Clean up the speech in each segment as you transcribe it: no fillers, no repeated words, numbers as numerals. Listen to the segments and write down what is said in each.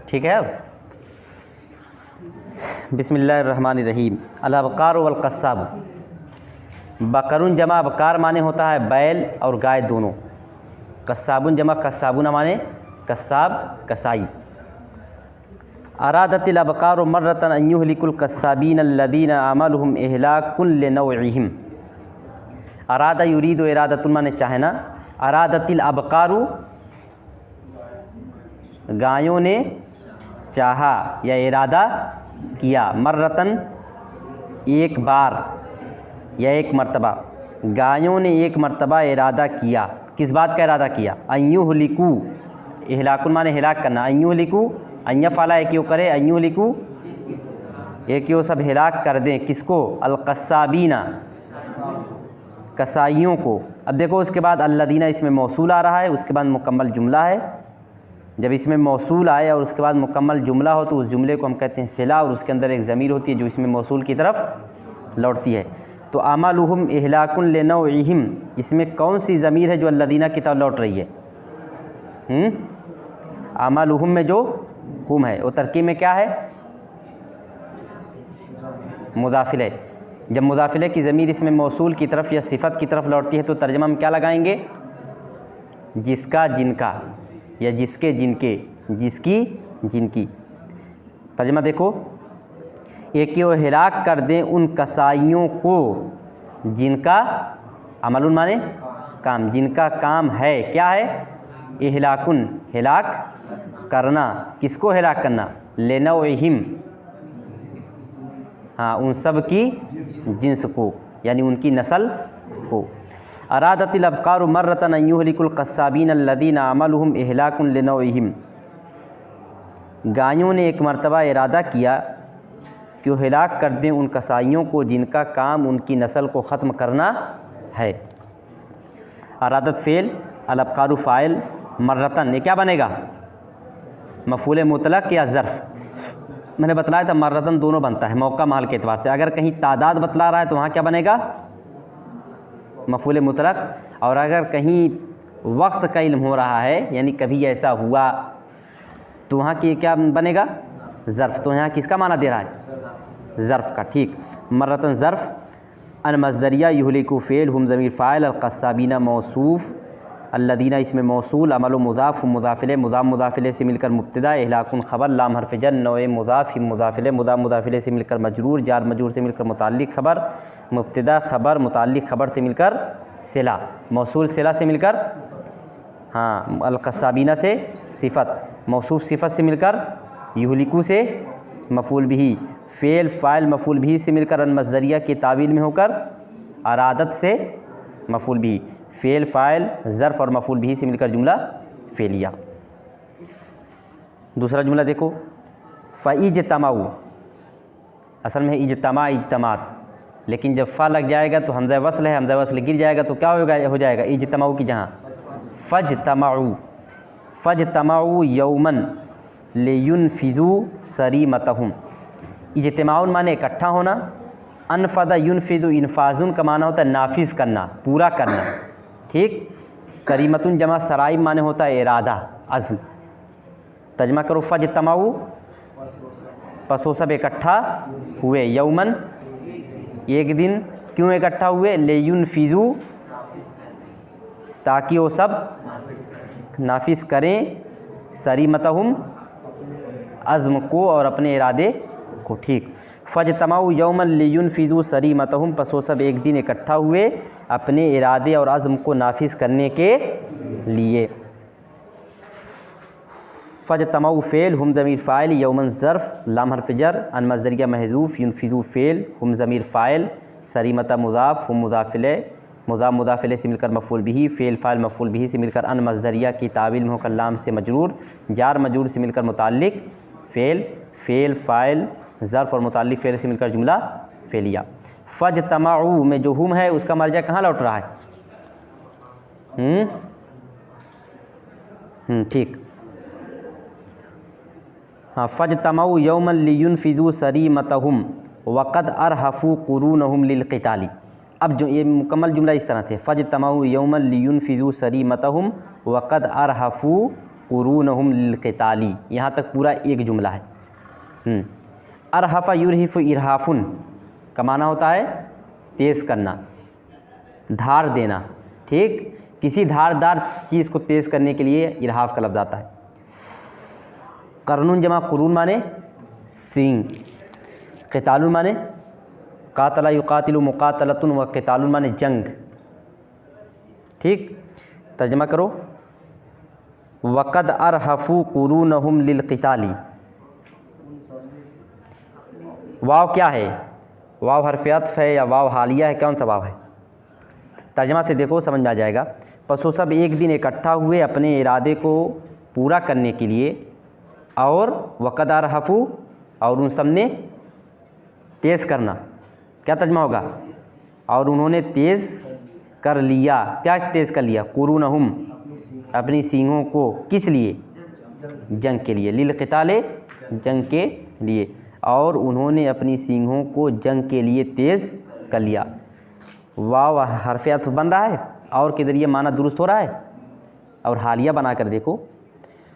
ठीक है। अब बिस्मिल्लाहिर्रहमानिर्रहीम। अल-अबकार वल कस्साब। बकरुन जमा अबकार माने होता है बैल और गाय दोनों। कस्साबुन जमा कस्साबुना माने कस्साब कसाई। अरादतिल अबकार मर्रतन अन युहलिकुल कस्साबीन अल्लदीना अमलुहुम इहलाकुन लिनौइहिम। अरादा युरीदु इरादतुन माने चाहना। अरादतिल अबकारू गायों ने चाहा या इरादा किया। मर्रतन एक बार या एक मर्तबा। गायों ने एक मर्तबा इरादा किया। किस बात का इरादा किया? अय्युहलिकू। इहलाकुन माने हिलाक करना। अय्युहलिकू अय्या फाला एक यो करे। अय्युहलिकू एक यो सब हिलाक कर दें। किसको? अल-कस्साबीना कसाइयों को। अब देखो उसके बाद अल्लदीना इसमें मौसूल आ रहा है, उसके बाद मुकम्मल जुमला है। जब इसमें मौसूल आए और उसके बाद मुकम्मल जुमला हो तो उस जुमले को हम कहते हैं सिला, और उसके अंदर एक ज़मीर होती है जो इसमें मौसूल की तरफ लौटती है। तो अमलुहुम इहलाकुन लिनौइहिम, इसमें कौन सी ज़मीर है जो अल्लदीना की तरफ लौट रही है? अमलुहुम में जो हुम है वो तरकीब में क्या है? मुदाफिले। जब मुदाफिले की ज़मीर इसमें मौसूल की तरफ या सिफत की तरफ लौटती है तो तर्जमा में क्या लगाएंगे? जिसका जिनका या जिसके जिनके, जिसकी जिनकी। तर्जमा देखो, एक यो हिलाक कर दें उन कसाइयों को जिनका अमलुन माने काम, जिनका काम है। क्या है? इहलाकुन हिलाक करना। किसको हिलाक करना? लिनौइहिम, हाँ उन सब की जिन्स को, यानी उनकी नस्ल को। अरादतिल अबकारू मर्रतन अन युहलिकुल कस्साबीन अल्लदीना अमलुहुम इहलाकुन लिनौइहिम। गायों ने एक मर्तबा इरादा किया कि वो हिलाक कर दें उन कसाइयों को जिनका काम उनकी नस्ल को ख़त्म करना है। अरादत फ़ेल, अल-अबकारू फ़ाइल, मर्रतन ये क्या बनेगा? मफ़ूल मुतलक या ज़र्फ़। मैंने बतलाया था मर्रतन दोनों बनता है मौका माल के एतबार से। अगर कहीं तादाद बतला रहा है तो वहाँ क्या बनेगा? मफ़ूल मुतलक। और अगर कहीं वक्त का इल्म हो रहा है यानी कभी ऐसा हुआ तो वहाँ की क्या बनेगा? ज़र्फ़। तो यहाँ किसका माना दे रहा है? ज़र्फ़ का। ठीक। मर्रतन ज़र्फ़। अन मज़दरिया युहलिकु फ़ेल, हुम ज़मीर फ़ाइल, अल-कस्साबीना मौसूफ़, अल्लदीना इसमें मौसूल, अमल मुज़ाफ़, हुम मुज़ाफ़िले, मुज़ाफ़ मुज़ाफ़िले से मिलकर मुब्तदा, इहलाकुन ख़बर, लाम हर्फ़ जर, नौए मुज़ाफ़, हिम मुज़ाफ़िले, मुज़ाफ़ मुज़ाफ़िले से मिलकर मजरूर, जार मजरूर से मिलकर मुताल्लिक़ ख़बर, मुब्तदा ख़बर, मुताल्लिक़ ख़बर से मिलकर सिला, मौसूल सिला से मिलकर हाँ अल-कस्साबीना से सिफ़त, मौसूफ़ सिफ़त से मिलकर युहलिकू से मफ़ूल बिही, फ़ेल फ़ाइल मफ़ूल बिही से मिलकर अन मज़दरिया की तावील में होकर अरादत से मफ़ूल बिही, फ़ेल फ़ाइल ज़र्फ़ और मफ़ूल बिही से मिलकर जुमला फ़ेलिया। दूसरा जुमला देखो, फ़इज्तमाऊ, असल में इज्तमा इज्तमात, लेकिन जब फ़ा लग जाएगा तो हमज़ा वस्ल है, हमज़ा वस्ल गिर जाएगा तो क्या हो जाएगा? इज्तमाऊ की जहाँ फ़ज्तमाऊ। फ़ज्तमाऊ यौमन लियुनफ़िज़ू सरीमतहुम। इज्तिमाउन माने इकट्ठा होना। अनफ़दा युनफ़िज़ु, इन्फ़ाज़ुन का माना होता है नाफिज़ करना, पूरा करना। ठीक। सरीमतुन जमा सराइब माने होता है इरादा, अज़्म। तर्जमा करो, फ़ज्तमाऊ पसो सब इकट्ठा हुए, यौमन एक दिन। क्यों इकट्ठा हुए? लियुनफ़िज़ू ताकि वो सब नाफिज़ करें, सरीमतहुम अज़्म को और अपने इरादे को। ठीक। फ़ज्तमाऊ यौमन लियुनफ़िज़ू सरीमतहुम, पसो सब एक दिन इकट्ठा हुए अपने इरादे और अज़्म को नाफिज़ करने के लिए। फ़ज्तमाऊ फ़ेल, हुम ज़मीर फ़ाइल, यौमन ज़र्फ़, लाम हर्फ़ जर, अन मज़दरिया महज़ूफ़, युनफ़िज़ू फ़ेल, हुम ज़मीर फ़ाइल, सरीमता मुज़ाफ़, हुम मुज़ाफ़िले, मुज़ाफ़ मुज़ाफ़िले से मिलकर मफ़ूल बिही, फ़ेल फ़ाइल मफ़ूल बिही से मिलकर अन मज़दरिया की तावील में होकर लाम से मजरूर, जार मजरूर से मिलकर मुताल्लिक़, फ़ेल फ़ेल फ़ाइल ज़र्फ़ और मुताल्लिक़ फ़ेल से मिलकर जुमला फ़ेलिया। फ़ज्तमाऊ में जो हुम है उसका मर्जा कहाँ लौट रहा है? ठीक। हाँ, फ़ज्तमाऊ यौमन लियुनफ़िज़ू सरीमतहुम वक़द अरहफ़ू क़ुरूनहुम लिलक़िताली। अब जो ये मुकम्मल जुमला इस तरह थे, फ़ज्तमाऊ यौमन लियुनफ़िज़ू सरीमतहुम वक़द अरहफ़ू कुरूनहुम लिलक़िताली, यहाँ तक पूरा एक जुमला है। अरहफ़ा युरहिफ़ु इरहाफ़ुन का माना होता है तेज़ करना, धार देना, ठीक, किसी धारदार चीज़ को तेज़ करने के लिए इरहाफ़ का लफ्ज़ आता है। करनुन जमा कुरून माने सींग, क़ितालुन माने क़ातला युक़ातिलु मुक़ातलतुन व क़ितालुन माने जंग, ठीक। तर्जमा करो, वक़द अरहफ़ू कुरूनहुम लिलक़िताली। वाव क्या है? वाव हर्फ़ अत्फ़ है या वाव हालिया है? कौन सा वाव है? तर्जमा से देखो समझ में आ जाएगा। बस वो सब एक दिन इकट्ठा हुए अपने इरादे को पूरा करने के लिए, और वक़द अरहफ़ू, और उन सब ने तेज़ करना, क्या तर्जमा होगा? और उन्होंने तेज़ कर लिया। क्या तेज़ कर लिया? कुरूनहुम, अपनी सींगों को, किस लिए? जंग के लिए, लिलक़िताले, जंग के लिए, और उन्होंने अपनी सींगों को जंग के लिए तेज़ कर लिया। वाव हर्फ़ अत्फ़ बन रहा है और के ज़रिए माना दुरुस्त हो रहा है। और हालिया बना कर देखो,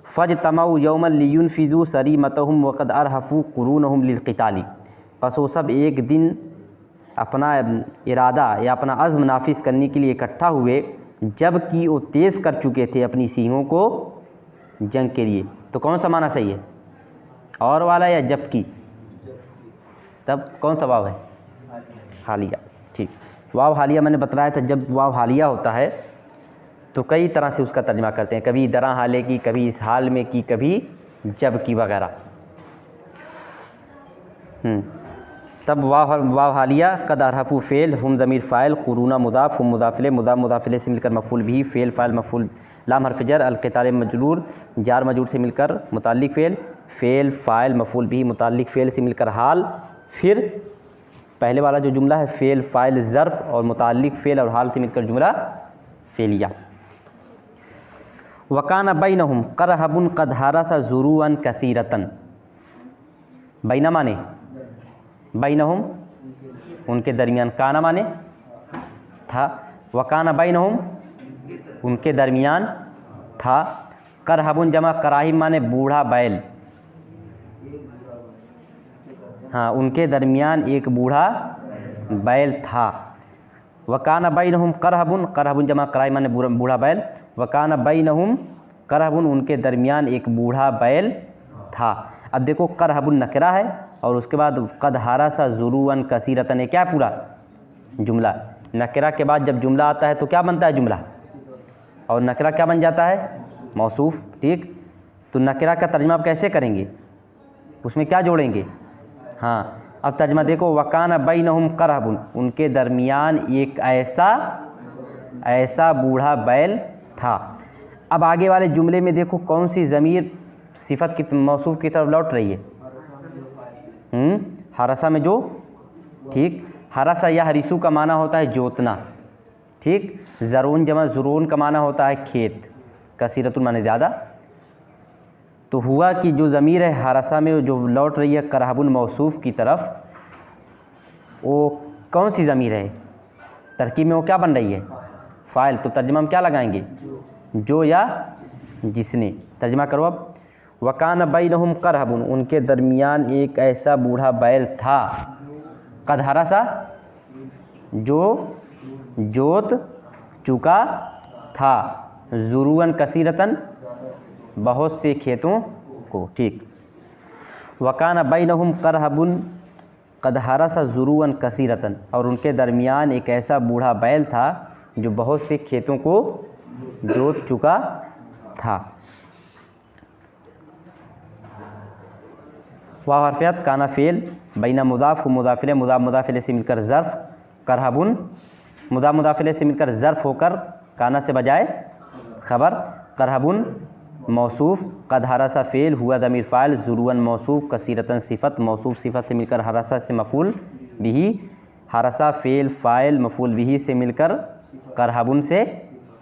फ़ज्तमऊ यौमन लियुनफ़िज़ू सरीमतहुम वक़द अरहफ़ू कुरूनहुम लिलक़िताली। बस वो सब एक दिन अपना इरादा या अपना अज़्म नाफिज़ करने के लिए इकट्ठा हुए, जबकि वो तेज़ कर चुके थे अपनी सींगों को जंग के लिए। तो कौन सा माना सही है? और वाला या जबकि? तब कौन सा वाव है? हालिया, ठीक। वाव हालिया मैंने बताया था, जब वाव हालिया होता है तो कई तरह से उसका तर्जमा करते हैं, कभी दरा हाले की, कभी इस हाल में की, कभी जब की वगैरह। तब वाव हालिया कद अरहफ़ू फ़ेल, हम ज़मीर फ़ाइल, कुरूना मुदाफ़, हम मुदाफ़िले, मुदाफ़िले से मिलकर मफ़ूल भी, फ़ेल फ़ाइल मफ़ूल, लाम हर्फ़ जर, अल-क़िताल मजरूर, जार मजरूर से मिलकर मुताल्लिक़ फ़ेल, फ़ेल फ़ाइल मफ़ूल भी, मुताल्लिक़ फ़ेल से मिलकर हाल। फिर पहले वाला जो जुमला है फ़ेल फ़ाइल ज़र्फ़ और मुताल्लिक़ फ़ेल और हाल से मिलकर जुमला फ़ेलिया। वकाना बैनहुम करहबुन क़द हारसा ज़ुरूअन कसीरतन। बैना माने बैनहुम, उनके दरमियान, काना माने था, वकाना बैनहुम, उनके दरमियान था, करहबुन जमा कराहिब माने बूढ़ा बैल, हाँ, उनके दरमियान एक बूढ़ा बैल था। वकाना बैनहुम करहबुन, करहबुन जमा कराहिब माने बूढ़ा बैल, वकाना बैनहुम करहबुन, उनके दरमियान एक बूढ़ा बैल था। अब देखो करहबुन नकरा है और उसके बाद क़द हारसा ज़ुरूअन कसीरतन, क्या पूरा जुमला। नकरा के बाद जब जुमला आता है तो क्या बनता है? जुमला। और नकरा क्या बन जाता है? मौसूफ़, ठीक। तो नकरा का तर्जुमा आप कैसे करेंगे? उसमें क्या जोड़ेंगे? हाँ, अब तर्जुमा देखो, वकाना बैनहुम करहबुन, उनके दरमियान एक ऐसा बूढ़ा बैल था। अब आगे वाले जुमले में देखो कौन सी ज़मीर सिफ़त की मौसूफ़ की तरफ लौट रही है? हरसा में जो, ठीक, हरसा या हरीसू का माना होता है जोतना, ठीक। ज़रून जमा ज़ुरून का माना होता है खेत, कसीरतुन माने ज़्यादा। तो हुआ कि जो ज़मीर है हरसा में जो लौट रही है करहबुन मौसूफ़ की तरफ, वो कौन सी ज़मीर है? तरकीब में वो क्या बन रही है? फ़ाइल। तो तर्जुमा में क्या लगाएंगे? जो या जिसने। तर्जुमा करो अब, वकान बैनहुम करहबुन, उनके दरमियान एक ऐसा बूढ़ा बैल था, कद हरसा, जो जोत चुका था, ज़ुरूअन कसीरतन, बहुत से खेतों को, ठीक। वकान बैनहुम करहबुन कद हरसा ज़ुरूअन कसीरतन, और उनके दरमियान एक ऐसा बूढ़ा बैल था जो बहुत से खेतों को जोत चुका था। वाव हरफ़ियत काना फ़ेल, बैना मुदाफ़, मुदाफ़िले, मुदाफ़िले से मिलकर ज़र्फ़, करहबुन मुदाफ़िले से मिलकर ज़र्फ़ होकर काना से बजाय ख़बर, करहबुन मौसूफ़, कद हरसा फ़ेल, हुआ ज़मीर फ़ाइल, ज़ुरूअन मौसूफ़, कसीरतन सिफ़त, मौसूफ़ सिफ़त से मिलकर हरसा से मफ़ूल बिही, हरसा फ़ेल फ़ाइल मफ़ूल बिही से मिलकर करहबुन से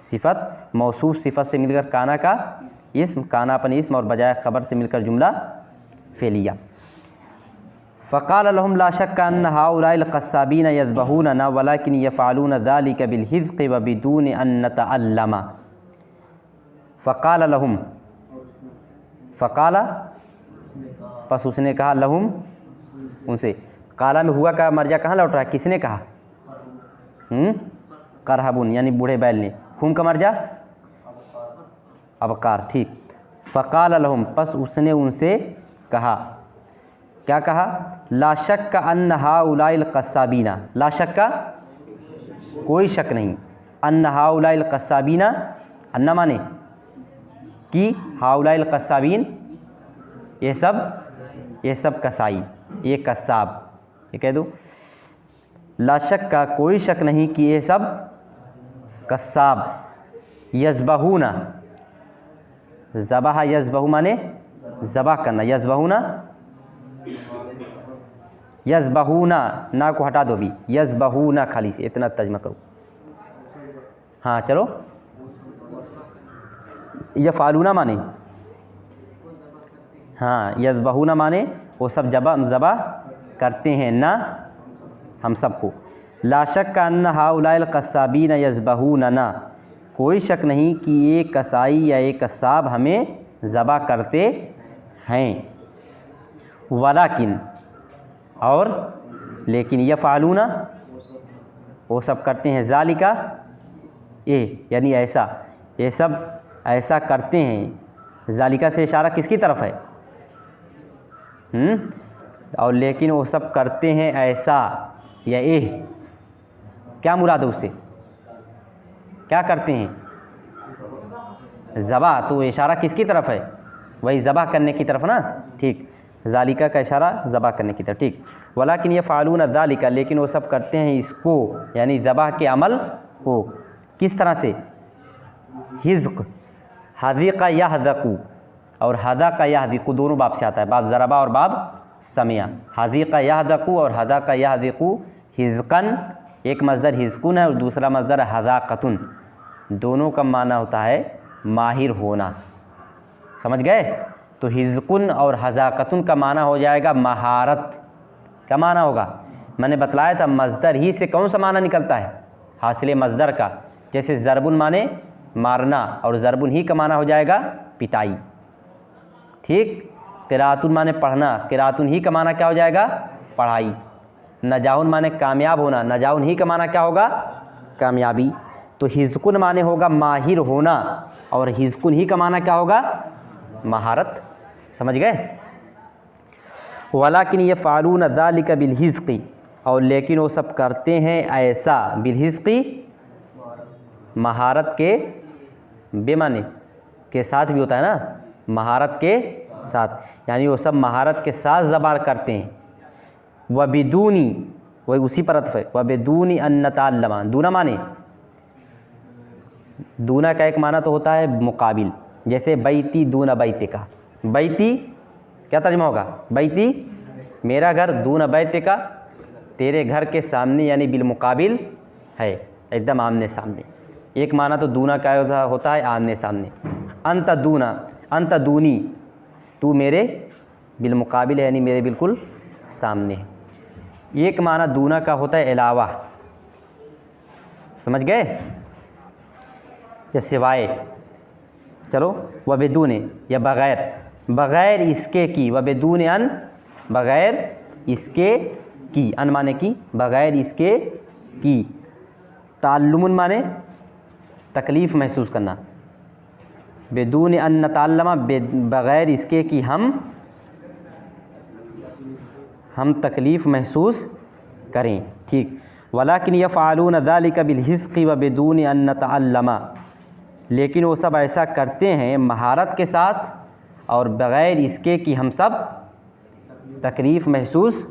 सिफ़त, मौसूफ़ सिफ़त से मिलकर काना का इस्म, काना अपन इस्म और बजाय ख़बर से मिलकर जुमला फ़ेलिया। फ़क़ाल लहुम ला शक्क अन्न हाउलाइल क़स्साबीन यज़बहूनना वलाकिन यफ़अलून ज़ालिका बिलहिज़्क़ि व बिदून अन नतअल्लमा। फ़क़ाल लहुम, फ़काला, बस उसने कहा लहुम उनसे। काला में हुआ का मर्जा कहाँ लौट रहा है, किसने कहा? करहबुन यानी बूढ़े बैल ने। हुम का मर्जा अबकार, ठीक। फ़काल लहुम, बस उसने उनसे कहा, क्या कहा? ला शक का अन्न हाउलाइल कस्साबीना, ला शक का कोई शक नहीं, अन्न हाउलाइल कस्साबीना, अन्ना माने कि हाउलाइल कस्साबीन ये सब कसाई, ये कस्साब, ये कह दो। ला शक का कोई शक नहीं कि ये सब कस्साब, यज़बहूना, ज़बह यज़बहू माने ज़बह करना, यज़बहूना ना को हटा दो भी, यज़बहूना खाली से इतना तर्जुमा करो। हाँ चलो, यफ़ालूना माने, हाँ यज़बहूना माने वो सब ज़बह करते हैं ना हम सबको। ला शक का अन्न हाउलाइल कस्साबीन यज़बहूना ना, कोई शक नहीं कि ये कसाई या ये कस्साब हमें ज़बह करते हैं। वलाकिन और लेकिन यफ़ालूना वो सब करते हैं, ज़ालिका ये यानी ऐसा, ये सब ऐसा करते हैं। ज़ालिका से इशारा किसकी तरफ है? और लेकिन वो सब करते हैं ऐसा या ये, क्या मुराद है उससे? क्या करते हैं? ज़बा, तो इशारा किसकी तरफ है? वही ज़बा करने की तरफ ना, ठीक। ज़ालिका का इशारा ज़बा करने की तरफ, ठीक। वलाकिन ये फ़ालून ज़ालिका, लेकिन वो सब करते हैं इसको यानी ज़बा के अमल को। किस तरह से? हिज़्क़, हज़ीक़ा यहज़क़ू और हज़ाक़ा यहज़िक़ू दोनों बाब से आता है, बाब ज़रबा और बाब समिया। हज़ीक़ा यहज़क़ू और हज़ाक़ा यहज़िक़ू, हिज़्क़न एक मज़दर हिज़्क़ुन है और दूसरा मज़दर हज़ाक़तुन, दोनों का माना होता है माहिर होना। समझ गए? तो हिज़्क़ुन और हज़ाक़तुन का माना हो जाएगा महारत। क्या माना होगा? मैंने बतलाया था मज़दर ही से कौन सा माना निकलता है? हासिल मज़दर का। जैसे ज़रबुन माने मारना और ज़रबुन ही का माना हो जाएगा पिटाई, ठीक। क़िराअतुन माने पढ़ना, क़िराअतुन ही का माना क्या हो जाएगा? पढ़ाई। नजाउन माने कामयाब होना, नजाउन ही का माना क्या होगा? कामयाबी। तो हिज़्क़ुन माने होगा माहिर होना और हिज़्क़ुन ही का माना क्या होगा? महारत। समझ गए? वलाकिन यफ़अलून ज़ालिका बिलहिज़्क़ी, और लेकिन वो सब करते हैं ऐसा, बिलहिज़्क़ी महारत के, बेमाने के साथ भी होता है ना, महारत के साथ, यानी वो सब महारत के साथ ज़बार करते हैं। व बिदूनी, वही उसी पर अतफ़ है, व बिदूनी अन नतअल्लमा, दूना माने, दूना का एक माना तो होता है मुकाबिल, जैसे बैती दूना बैते का, बैती क्या तर्जुमा होगा? बैती मेरा घर, दूना बैते का तेरे घर के सामने यानी बिलमुकाबिल है, एकदम आमने सामने। एक माना तो दूना का होता है आमने सामने। अंत दूना, अंत दूनी, तू मेरे बिलमुकाबिल है यानी मेरे बिल्कुल सामने। एक माना दूना का होता है अलावा, समझ गए? या सिवाय। चलो, व बेदूने या बग़ैर, बग़ैर इसके की, व बेदूने अन, बग़ैर इसके की, अन माने की, बग़ैर इसके की। ताल्लुमुन माने तकलीफ़ महसूस करना, बेदून अन नतअल्लमा, बग़ैर इसके कि हम तकलीफ़ महसूस करें, ठीक। वलाकिन यफ़अलून ज़ालिका बिलहिज़्क़ी व बेदून अन नतअल्लमा, लेकिन वो सब ऐसा करते हैं महारत के साथ और बग़ैर इसके कि हम सब तकलीफ़ महसूस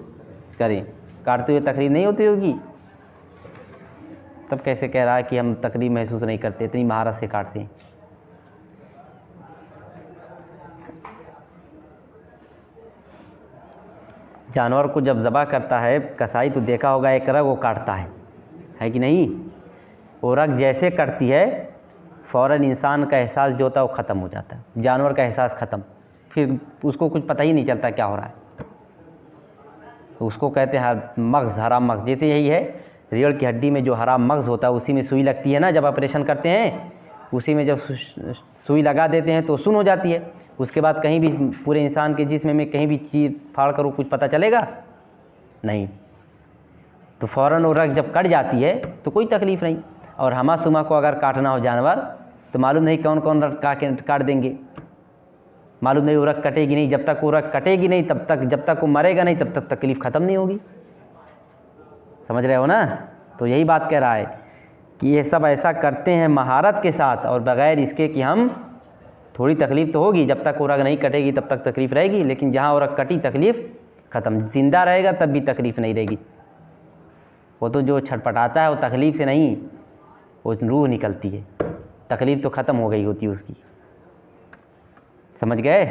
करें। काटते हुए तकलीफ़ नहीं होती होगी, तब कैसे कह रहा है कि हम तकलीफ़ महसूस नहीं करते, इतनी महारत से काटते हैं। जानवर को जब ज़बह करता है कसाई तो देखा होगा एक रग वो काटता है कि नहीं? वो रग जैसे कटती है फ़ौरन इंसान का एहसास जो होता है वो ख़त्म हो जाता है, जानवर का एहसास ख़त्म, फिर उसको कुछ पता ही नहीं चलता क्या हो रहा है। तो उसको कहते हैं मग़ज़, हराम मग़ज़। जैसे यही है रीढ़ की हड्डी में जो हराम मग़ज़ होता है उसी में सुई लगती है ना, जब ऑपरेशन करते हैं उसी में जब सुई लगा देते हैं तो सुन्न हो जाती है, उसके बाद कहीं भी पूरे इंसान के जिस्म में कहीं भी चीर फाड़ करो कुछ पता चलेगा नहीं। तो फ़ौरन वो रग जब कट जाती है तो कोई तकलीफ़ नहीं। और हमा सुमा को अगर काटना हो जानवर तो मालूम नहीं कौन कौन रग काट देंगे, मालूम नहीं वो रग कटेगी नहीं। जब तक वो रग कटेगी नहीं तब तक, जब तक वो मरेगा नहीं तब तक तकलीफ़ ख़त्म नहीं होगी। समझ रहे हो ना? तो यही बात कह रहा है कि ये सब ऐसा करते हैं महारत के साथ और बग़ैर इसके कि हम, थोड़ी तकलीफ़ तो होगी, जब तक वो रग नहीं कटेगी तब तक तकलीफ़ रहेगी, लेकिन जहाँ वो रग कटी तकलीफ़ ख़त्म। ज़िंदा रहेगा तब भी तकलीफ़ नहीं रहेगी। वो तो जो छटपटाता है वो तकलीफ़ से नहीं, वो रूह निकलती है, तकलीफ़ तो ख़त्म हो गई होती है उसकी। समझ गए?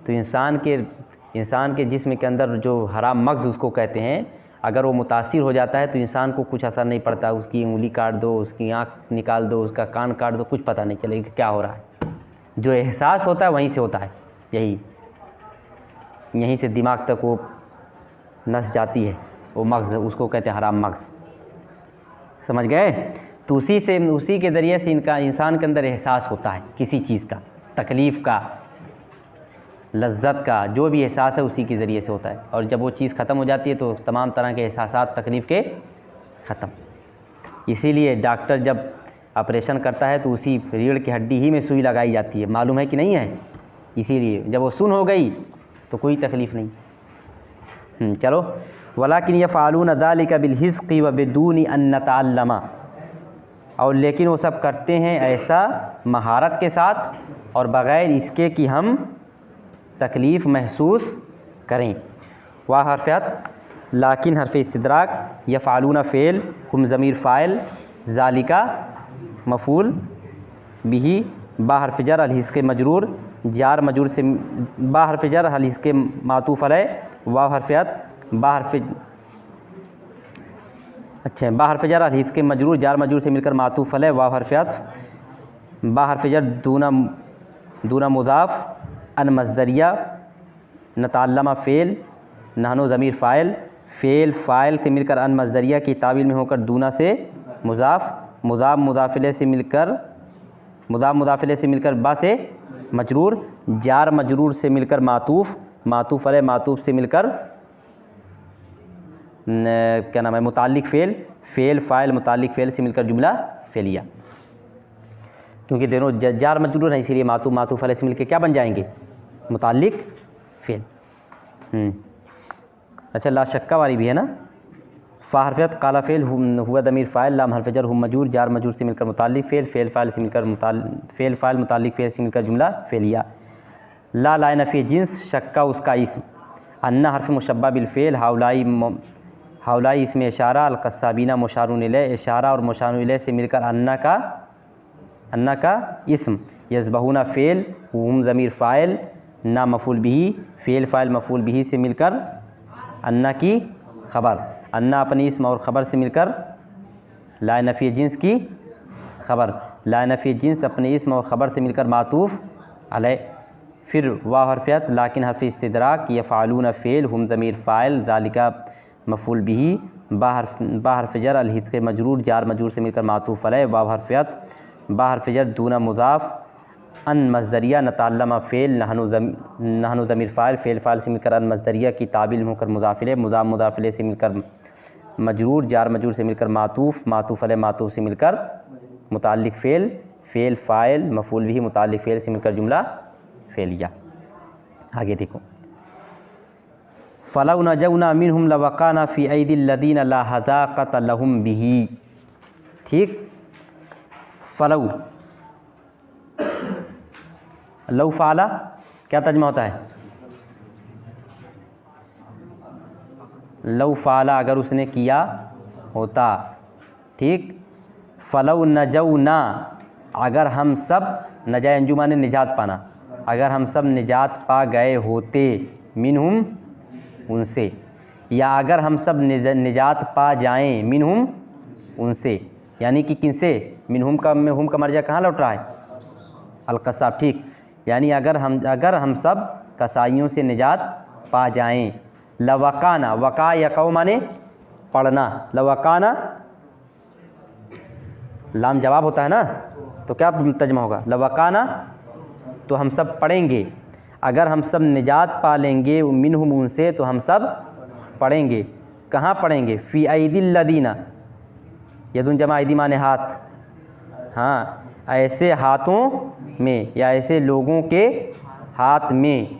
तो इंसान के जिस्म के अंदर जो हराम मग़ज़ उसको कहते हैं, अगर वो मुतासिर हो जाता है तो इंसान को कुछ असर नहीं पड़ता। उसकी उंगली काट दो, उसकी आँख निकाल दो, उसका कान काट दो, कुछ पता नहीं चलेगा क्या हो रहा है। जो एहसास होता है वहीं से होता है, यहीं से दिमाग तक वो नस जाती है, वो मग़ज़, उसको कहते हैं हराम मग़ज़। समझ गए? तो उसी के ज़रिए से इंसान के अंदर एहसास होता है किसी चीज़ का, तकलीफ़ का, लज्जत का, जो भी एहसास है उसी के ज़रिए से होता है। और जब वो चीज़ ख़त्म हो जाती है तो तमाम तरह के एहसासात तकलीफ़ के ख़त्म। इसीलिए डॉक्टर जब ऑपरेशन करता है तो उसी रीढ़ की हड्डी ही में सुई लगाई जाती है, मालूम है कि नहीं है? इसीलिए जब वो सुन हो गई तो कोई तकलीफ़ नहीं। चलो, वलाकिन यफ़अलून ज़ालिका बिलहिज़्क़ि व बिदूनि अन नतअल्लमा, और लेकिन वो सब करते हैं ऐसा महारत के साथ और बग़ैर इसके कि हम तकलीफ़ महसूस करें। वाह हरफ़ियत, लाकिन हरफ़ इस्तिदराक, यफ़अलून फ़ेल, हुम ज़मीर फ़ाइल, ज़ालिका मफ़ूल बिही, बा हरफ़ जर अल हिस्के मजरूर, जार मजरूर से, बा हरफ़ जर अल हिस्के मातूफ़ अलैह, वाव हरफ़ियत, बा हरफ़ जर अल हिस्के मजरूर, जार मजरूर से मिलकर मातूफ़ अलैह, वाव हरफ़ियत, बा हरफ़ जर दूना मुज़ाफ़, अन मज़दरिया, नतअल्लमा फ़ेल, नहनो ज़मीर फ़ाइल, फ़ेल फ़ाइल से मिलकर अन मज़दरिया की तावील में होकर दूना से मुज़ाफ़, मुज़ाफ़ मुज़ाफ़िले से मिलकर बा से मजरूर, जार मजरूर से मिलकर मातूफ़, मातूफ़ अलैह मातूफ़ से मिलकर क्या नाम है मुताल्लिक़ फ़ेल, फ़ेल फ़ाइल मुताल्लिक़ फ़ेल से मिलकर जुमला फ़ेलिया। क्योंकि दोनों जार मजरूर है इसीलिए मातूफ़ मातूफ़ अलैह से मिलकर क्या बन जाएंगे? मुताल्लिक़ फ़ेल। अच्छा, ला शक्का वाली भी है ना? फ़ा हरफ़ियत, काला फ़ेल, हुआ दमीर फ़ाइल, लाम हरफ़ जर, हुम मजरूर, जार मजरूर से मिलकर मुताल्लिक़ फ़ेल, फ़ेल फ़ाइल से मिलकर फ़ेल फ़ाइल मुताल्लिक़ फ़ेल से मिलकर जुमला फ़ेलिया। ला लाए नफ़ी जिन्स, शक्का उसका इस्म, अन्ना हरफ़ मुशब्बा बिल फ़ेल, हाउलाई इसमें इशारा, अलक़स्साबीना मुशारुन इलैह, इशारा और मुशारुन इलैह से मिलकर अन्ना का इस्म, यज़बहूना फ़ेल, हुम ज़मीर फ़ाइल, ना मफ़ूल बिही, फ़ेल फ़ाइल मफ़ूल बिही से मिलकर अन्ना की ख़बर, अन्ना अपनी इस्म और ख़बर से मिलकर ला नफ़ी जिन्स की ख़बर, ला नफ़ी जिन्स अपने इस्म और ख़बर से मिलकर मातूफ़ अलैह। फिर वाह हरफ़ियत, लाकिन हरफ़ इस्तिदराक, यफ़अलून फ़ेल, हुम ज़मीर फ़ाइल, ज़ालिका मफ़ूल बिही, बा हरफ़ जर अल हिस्के मजरूर, जार मजरूर से मिलकर मातूफ़ अलैह, वाव हरफ़ियत, बा हरफ़ जर दूना मुज़ाफ़, अन मज़दरिया, नतअल्लमा फ़ेल, नहनु ज़मीर फ़ाइल, फ़ेल फ़ाइल से मिलकर अन मज़दरिया की ताबिल में होकर मुज़ाफ़िले, मुज़ाफ़िले से मिलकर मजरूर, जार मजरूर से मिलकर मातूफ़, मातूफ़ अलैह मातूफ़ से मिलकर मुताल्लिक़ फ़ेल, फ़ेल फ़ाइल मफ़ूल बिही मुताल्लिक़ फ़ेल से मिलकर जुमला फ़ेलिया। आगे देखो, फ़लौ नजौना मिनहुम लवक़ाना फ़ी ऐदिल लज़ीना ला हज़ाक़त लहुम बिही। ठीक, फ़लौ, लौ फ़ाला क्या तर्जुमा होता है? लौ फ़ाला अगर उसने किया होता। ठीक, फ़लौ नजौना अगर हम सब, नजा अंजुमा ने निजात पाना, अगर हम सब निजात पा गए होते, मिनहुम उनसे, या अगर हम सब निजात पा जाएं, मिनहुम उनसे, यानी कि किनसे? मिनहुम का मर्जा कहाँ लौट रहा है? अलक़साब। ठीक, यानी अगर हम सब कसाईयों से निजात पा जाएं, लवक़ाना, वक़ा यक़ौ माने पढ़ना, लवक़ाना लाम जवाब होता है ना, तो क्या तर्जुमा होगा? लवक़ाना तो हम सब पढ़ेंगे, अगर हम सब निजात पा लेंगे मिनहुम उनसे तो हम सब पढ़ेंगे। कहाँ पढ़ेंगे? फ़ी ऐदिल लदीना, यदुन जमा ऐदी माने हाथ, हाँ, ऐसे हाथों में या ऐसे लोगों के हाथ में,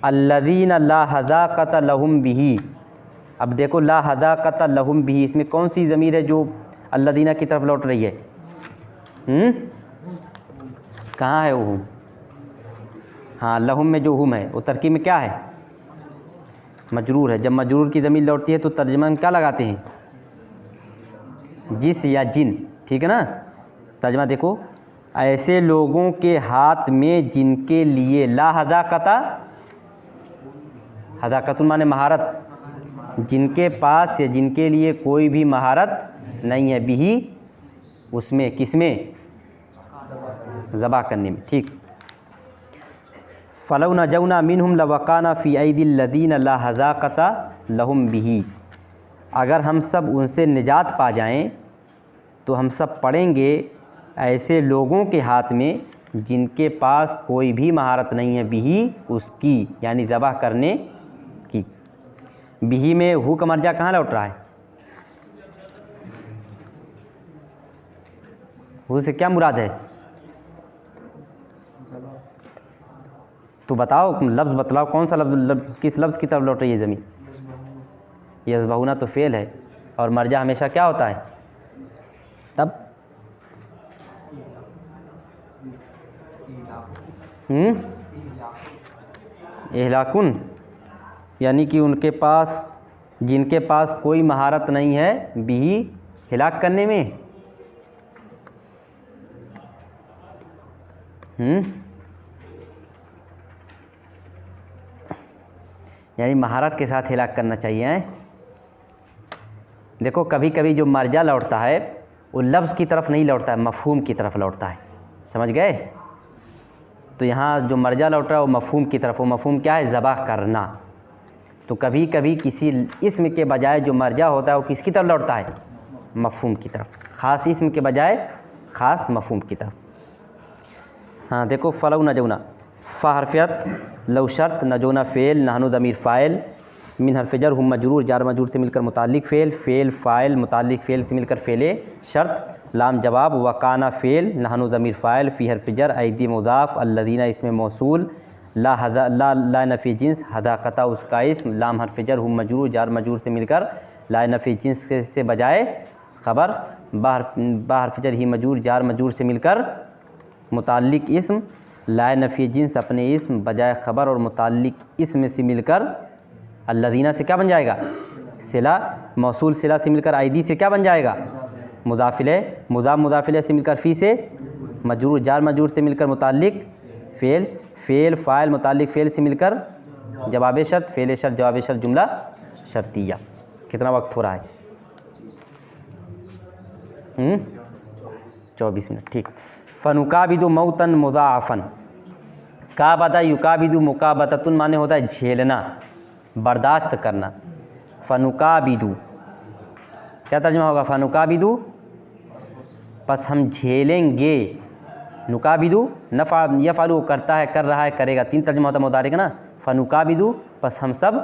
अल्लज़ीना ला हज़ाक़त लहुम बिही। अब देखो ला हज़ाक़त लहुम बिही, इसमें कौन सी ज़मीर है जो अल्लज़ीना की तरफ लौट रही है? कहाँ है वो? हाँ, लहुम में जो हुम है वो तरकीब में क्या है? मजरूर है। जब मजरूर की ज़मीर लौटती है तो तर्जुमा में क्या लगाते हैं? जिस या जिन, ठीक है ना। तर्जुमा देखो, ऐसे लोगों के हाथ में जिनके लिए, ला हज़ाक़ता, हज़ाक़तुन माने महारत, जिनके पास या जिनके लिए कोई भी महारत नहीं है, बिही उसमें, किसमें? ज़बा करने में, ठीक। फ़लौ नजौना मिनहुम लवक़ाना फ़ी ऐदिल लदीना ला हज़ाक़ता लहुम बिही। अगर हम सब उनसे निजात पा जाएं तो हम सब पढ़ेंगे ऐसे लोगों के हाथ में जिनके पास कोई भी महारत नहीं है, बिही उसकी, यानी ज़बह करने की। बिही में हु का मर्जा कहाँ लौट रहा है? हु से क्या मुराद है? तो बताओ, लफ्ज़ बतलाओ, कौन सा लफ्ज़, किस लफ्ज़ की तरफ लौट रही है ज़मीन? यज़बहुना तो फ़ेल है और मर्जा हमेशा क्या होता है? तब इहलाकुन, यानी कि उनके पास, जिनके पास कोई महारत नहीं है, बिही हिलाक करने में। यानी महारत के साथ हिलाक करना चाहिए है? देखो कभी कभी जो मर्जा लौटता है वो लफ्ज़ की तरफ नहीं लौटता है, मफ़हूम की तरफ लौटता है, समझ गए? तो यहाँ जो मर्जा लौट रहा है वो मफ़हूम की तरफ, वो मफ़हूम क्या है? ज़बह करना। तो कभी कभी किसी इस्म के बजाय जो मर्जा होता है वो किसकी तरफ लौटता है? मफ़हूम की तरफ, ख़ास इस्म के बजाय ख़ास मफ़हूम की तरफ। हाँ देखो, फ़लौ नजौना, फ़ा हरफ़ियत, लौ शर्त, नजौना फ़ेल, नहनु ज़मीर फ़ाइल, मिन हरफ़ जर, हुम मजरूर, जार मजरूर से मिलकर मुताल्लिक़ फ़ेल, फ़ेल फ़ाइल, मुताल्लिक़ फ़ेल से मिलकर फ़ेले शर्त, लाम जवाब, वकाना फ़ेल, नहनु ज़मीर फ़ाइल, फ़ी हरफ़ जर, ऐदी मुज़ाफ़, अल्लज़ीना इसमें मौसूल, ला हज़ा ला नफ़ी जिन्स, हज़ाक़ता उसका इस्म, लाम हरफ़ जर, हुम मजरूर, जार मजरूर से मिलकर ला नफ़ी जिन्स से बजाय ख़बर, बा हरफ़ जर, ही मजरूर, जार मजरूर से मिलकर मुताल्लिक़ इस्म, ला नफ़ी जिन्स अपने इस्म बजाय ख़बर और मुताल्लिक़ इस्म से मिलकर अल्लज़ीना से क्या बन जाएगा? सिला, मौसूल सिला से मिलकर आइदी से क्या बन जाएगा? मुज़ाफ़िले, मुज़ाफ़िले से मिलकर फ़ी से मजरूर, जार मजरूर से मिलकर मुताल्लिक़ फ़ेल, फ़ेल फ़ाइल मुताल्लिक़ फ़ेल से मिलकर जवाब शर्त, फ़ेल शर्त जवाब शर्त जुमला शर्तिया। कितना वक्त हो रहा है? 24 मिनट, ठीक। फ़नुकाबिदु मौतन मुज़ाअफ़न, काबदा युकाबिदु मुकाबततुन माने होता है झेलना, बर्दाश्त करना। फ़नुकाबिदु क्या तर्जुमा होगा? फ़नुकाबिदु बस हम झेलेंगे, नुकाबिदु नफ़ा यफ़अलु करता है, कर रहा है, करेगा, तीन तर्जुमा होता है मुदारिक ना। फ़नुकाबिदु बस हम सब,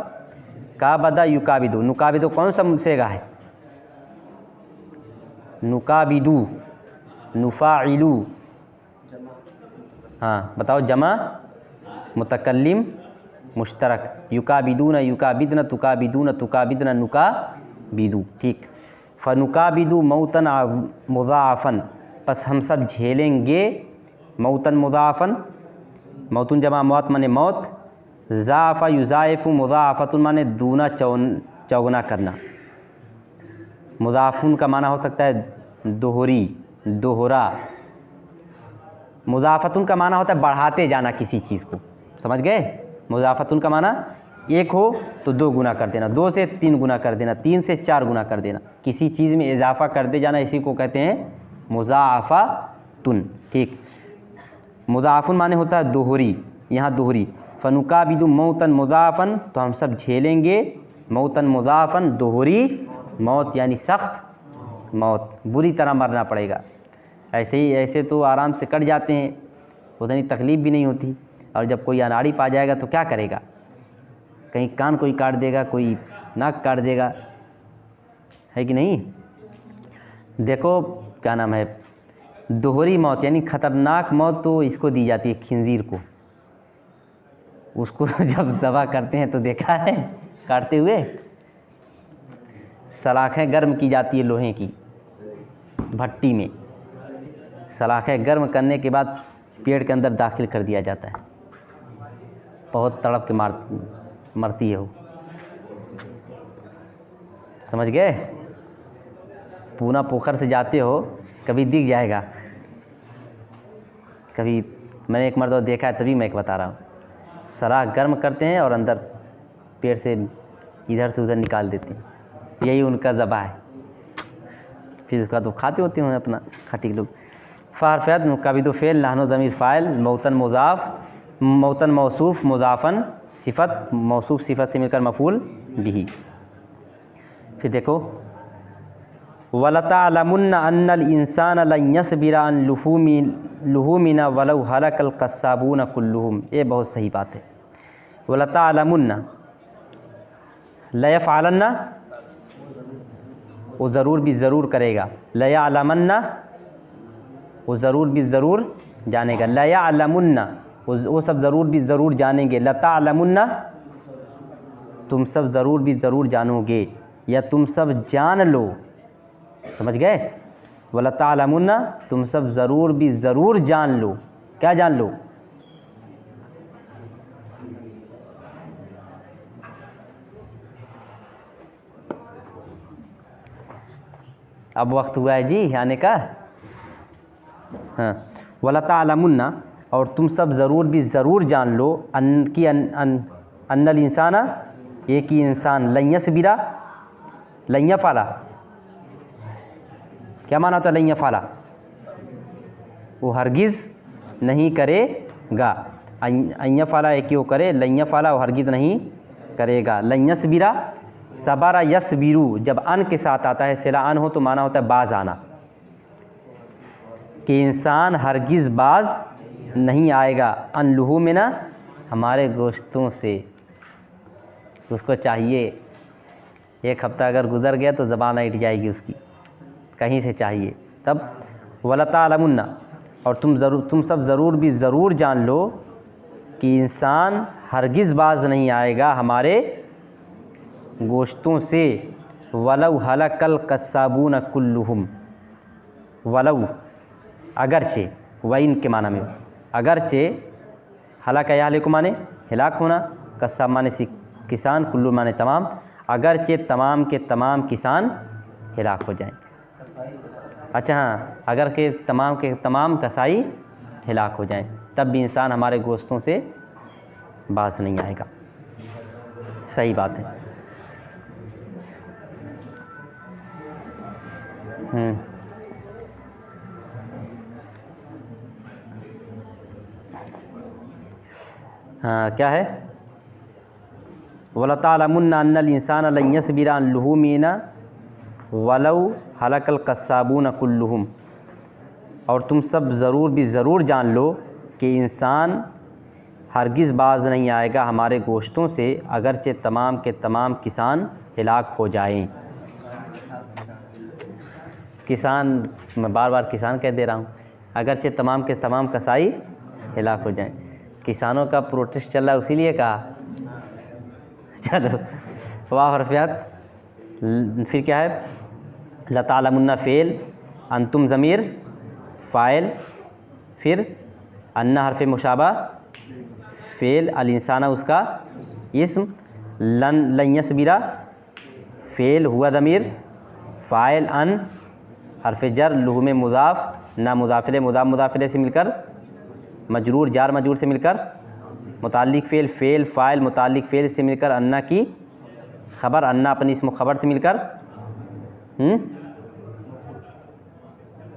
काबदा युकाबिदु, नुकाबिदु कौन सा सेगा है? नुकाबिदु, नुफ़ाइलु, हाँ बताओ, जमा मुतकल्लिम मुश्तरक, युकाबिदून युकाबिदन, तुकाबिदून तुकाबिदन, नुकाबिदु, ठीक। फ़नुकाबिदु मौतन मुज़ाअफ़न, बस हम सब झेलेंगे, मौतन मुज़ाअफ़न, मौतुन जमा मौत माने मौत, ज़ाफ़ा युज़ाइफ़ु मुज़ाअफ़तुन माने दूना चौगुना करना। मुज़ाफ़ुन का माना हो सकता है दोहरी, दोहरा। मुज़ाफ़तुन का माना होता है बढ़ाते जाना किसी चीज़ को, समझ गए? मुज़ाफ़तुन का माना एक हो तो 2 गुना कर देना, 2 से 3 गुना कर देना, 3 से 4 गुना कर देना, किसी चीज़ में इजाफ़ा करते जाना, इसी को कहते हैं मुज़ाफ़तुन, ठीक। मुज़ाफ़ुन माने होता है दोहरी, यहाँ दोहरी। फ़नुकाबिदु मौतन मुज़ाफ़न, तो हम सब झेलेंगे, मौतन मुज़ाफ़न दोहरी मौत, यानी सख्त मौत, बुरी तरह मरना पड़ेगा। ऐसे ही, ऐसे तो आराम से कट जाते हैं, उतनी तकलीफ़ भी नहीं होती। और जब कोई अनाड़ी पा जाएगा तो क्या करेगा, कहीं कान कोई काट देगा, कोई नाक काट देगा, है कि नहीं। देखो क्या नाम है, दोहरी मौत यानी ख़तरनाक मौत तो इसको दी जाती है खिंजीर को। उसको जब ज़बह करते हैं तो देखा है काटते हुए। सलाखें गर्म की जाती है लोहे की भट्टी में, सलाखें गर्म करने के बाद पेट के अंदर दाखिल कर दिया जाता है। बहुत तड़प के मरती है वो, समझ गए। पूना पोखर से जाते हो कभी दिख जाएगा, कभी मैंने एक मर्तबा देखा है, तभी मैं एक बता रहा हूँ। सलाख गर्म करते हैं और अंदर पेट से इधर से उधर निकाल देते हैं, यही उनका ज़बह है। फिर उसका तो खाते होते हैं अपना खटी लोग। फ़ारफ़त कभी तो फ़ेल नहनो ज़मीर फ़ाइल मौतन मुज़ाफ़ मौतन मौसूफ़ मुज़ाफ़न सिफ़त मौसूफ़ सिफ़त से मिलकर मफ़ूल बिही। फिर देखो वलतअलमुन्ना अन्नल इंसान लन यस्बिरा अन लुहूमिना वलौ हलकल कस्साबून कुल्लुहुम। ये बहुत सही बात है। वलतअलमुन्ना लयफ़अलन्ना, वो ज़रूर भी ज़रूर करेगा। लयअलमन्ना, वो ज़रूर भी ज़रूर जानेगा। लयअलमुन्ना, वो सब ज़रूर भी ज़रूर जानेंगे। लतअलमुन्ना, तुम सब ज़रूर भी ज़रूर जानोगे या तुम सब जान लो, समझ गए। वलतअलमुन्ना, तुम सब ज़रूर भी ज़रूर जान लो। क्या जान लो? अब वक्त हुआ है जी आने का। हाँ, वलतअलमुन्ना, और तुम सब ज़रूर भी ज़रूर जान लो अन्नल इंसाना, एक ही इंसान लन यस्बिरा, लन यफ़अला, क्या माना होता है लन यफ़अला? वो हरगिज़ नहीं करेगा। अन यफ़अला एक वो करे, लन यफ़अला वो हरगिज़ नहीं करेगा। लन यस्बिरा, सबरा यस्बिरू जब अन के साथ आता है, सिला अन हो तो माना होता है बाज आना, कि इंसान हरगिज़ बाज नहीं आएगा। अन लुहूमिना, हमारे गोश्तों से। उसको चाहिए, एक हफ़्ता अगर गुज़र गया तो ज़बान हिट जाएगी उसकी, कहीं से चाहिए। तब वलतअलमुन्ना, और तुम सब ज़रूर भी ज़रूर जान लो कि इंसान हरगिज़ बाज नहीं आएगा हमारे गोश्तों से। वलौ हलकल कस्साबून कुल्लुहुम, वलौ अगरचे, वइन के माना में अगरचे, हलाक या हलाक माने हिलाक होना, कस्साब माने किसान, कुल्लु माने तमाम, अगरचे तमाम के तमाम किसान हिलाक हो जाएं। अच्छा हाँ, अगर के तमाम कसाई हिलाक हो जाएं, तब भी इंसान हमारे गोश्तों से बाज नहीं आएगा। सही बात है। हाँ, क्या है? वलतअलमुन्ना अन्नल इंसान लन यस्बिरा अन लुहूमिना वलौ हलकल कस्साबून कुल्लुहुम, और तुम सब ज़रूर भी ज़रूर जान लो कि इंसान हरगिज़ बाज नहीं आएगा हमारे गोश्तों से, अगरचे तमाम के तमाम किसान हिलाक हो जाएं। किसान, मैं बार बार किसान कह दे रहा हूँ, अगरचे तमाम के तमाम कसाई हिलाक हो जाएं। किसानों का प्रोटेस्ट चल रहा है, इसीलिए कहा। चलो वाह हरफियात। फिर क्या है? लतअलमुन्ना फ़ेल, अंतुम ज़मीर फ़ाइल, फिर अन्ना हरफ मुशाबा फ़ेल, अल इंसाना उसका इस्म, लन यस्बिरा फ़ेल हुआ ज़मीर फ़ाइल, अन हरफ जर, लुहूम मुज़ाफ़ ना मुज़ाफ़िले, मुज़ाफ़िले से मिलकर मजरूर, जार मजरूर से मिलकर मुताल्लिक़ फ़ेल, फ़ेल फ़ाइल मुताल्लिक़ फ़ेल से मिलकर अन्ना की ख़बर, अन्ना अपनी इस्म ख़बर से मिलकर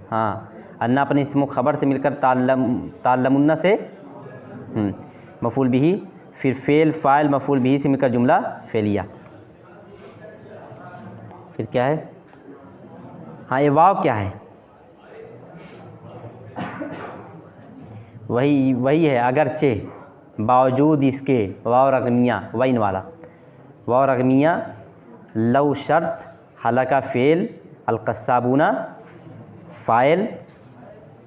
हाँ, अन्ना अपनी इस्म ख़बर से मिलकर ताल्लमुन्ना से मफ़ूल बिही, फिर फ़ेल फ़ाइल मफ़ूल बिही से मिलकर जुमला फ़ेलिया। फिर क्या है? हाँ, ये वाव क्या है? वही है अगरचे, बावजूद इसके, वाव रगमिया वाइन वाला, वाव रगमिया, लव शर्त, हलका फ़ेल, अलकस्साबूना फ़ाइल,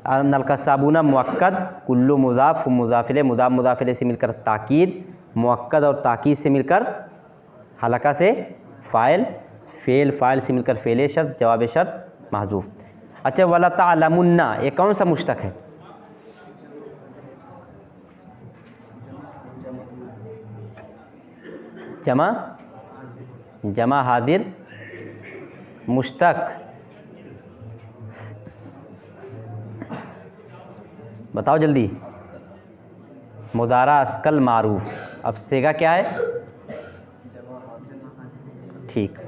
अलकस्साबूना मुअक्कद, कुल्लु मुज़ाफ़ मुज़ाफ़िले, मुज़ाफ़ मुज़ाफ़िले से मिलकर ताकीद, मुअक्कद और ताकीद से मिलकर हलका से फ़ाइल, फ़ेल फ़ाइल से मिलकर फ़ेल शर्त, जवाब शर्त महज़ूफ़। अच्छा, वला तालमुन्ना ये कौन सा मुश्तक है? जमा, जमा हादिर मुश्तक, बताओ जल्दी। मुदारा अस्कल मारूफ। अब सेगा क्या है? ठीक।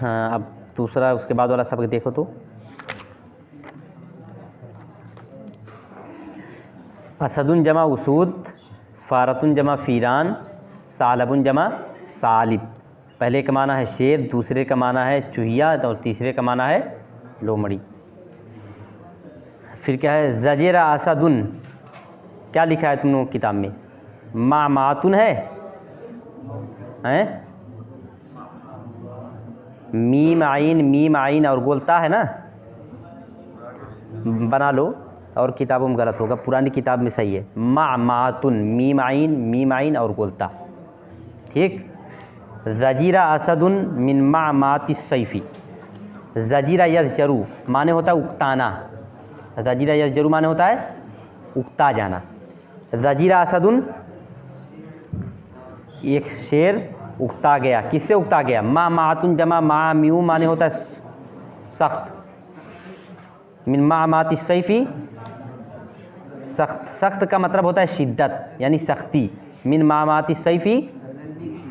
हाँ, अब दूसरा उसके बाद वाला सबक देखो तो, असदुन जमा उसूद, फ़ारतुन जमा फ़ीरान, सालबुन जमा सालिब। पहले का माना है शेर, दूसरे का माना है चूहिया और तीसरे का माना है लोमड़ी। फिर क्या है? ज़जेरा असदुन, क्या लिखा है तुम लोगों की किताब में? मातुन है, हैं? मीम आइन और गोलता है ना, बना लो, और किताबों में गलत होगा, पुरानी किताब में सही है। मातुन, मीम आइन और गोलता। ठीक। ज़जीरा असदुन मिन माती सैफ़ी। ज़जीरा यज़जरू माने होता है उकताना, ज़जीरा यज़जरू माने होता है उकता जाना। ज़जीरा असदुन एक शेर उकता गया, किससे उकता गया? मातुन जमा म्यू माने होता है सख्त, मिन माती सैफ़ी सख्त, सख्त का मतलब होता है शिद्दत यानी सख्ती। मिन माती सैफ़ी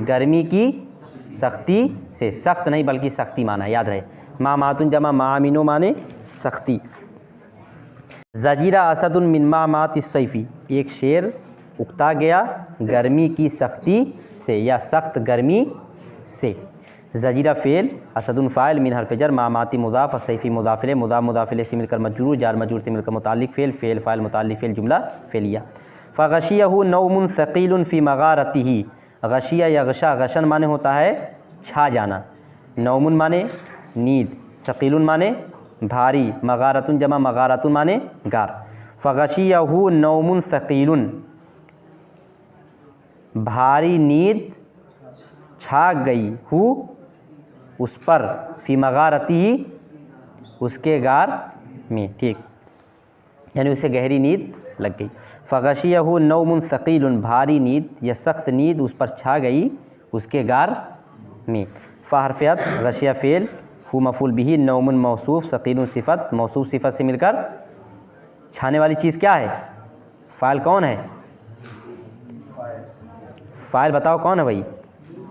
गर्मी की सख्ती से, सख्त नहीं बल्कि सख्ती माना, याद रहे। मातुन जमा मामिनो माने सख्ती। ज़जीरा असदुन मिन माती सैफ़ी, एक शेर उकता गया गर्मी की सख्ती से या सख्त गर्मी से। ज़जीरा फ़ेल, असदुन फ़ाइल, मिन हर्फ़ जर, माती मुज़ाफ़, सैफ़ी मुज़ाफ़िले, मुज़ाफ़ मुज़ाफ़िले से मिलकर मजरूर, जार मजरूर से मिलकर मुताल्लिक़ फ़ेल, फ़ेल फ़ाइल मुताल्लिक़ फ़ेल, जुमला फ़ेलिया। फ़ग़शियहु नौमुन सक़ीलुन फ़ी मग़ारतिही। गशिया या गशा, गशन माने होता है छा जाना, नौमुन माने नींद, सक़ीलुन माने भारी, मग़ारतुन जमा मग़ारतुन माने गार। फ़ग़शियहु नौमुन सक़ीलुन, भारी नींद छा गई हु उस पर, फ़ी मग़ारतिही उसके गार में। ठीक, यानी उसे गहरी नींद लग गई। फ़ग़शियहु नौमुन सक़ीलुन, भारी नींद या सख्त नींद उस पर छा गई उसके गार में। फ़ा हर्फ़ियत, गशिया फ़ेल, हु मफ़ूल बिही, नौमुन मौसूफ़, सक़ीलुन सिफ़त, मौसूफ़ सिफ़त से मिलकर छाने वाली चीज़ क्या है? फ़ाइल कौन है? फ़ाइल बताओ कौन है भाई?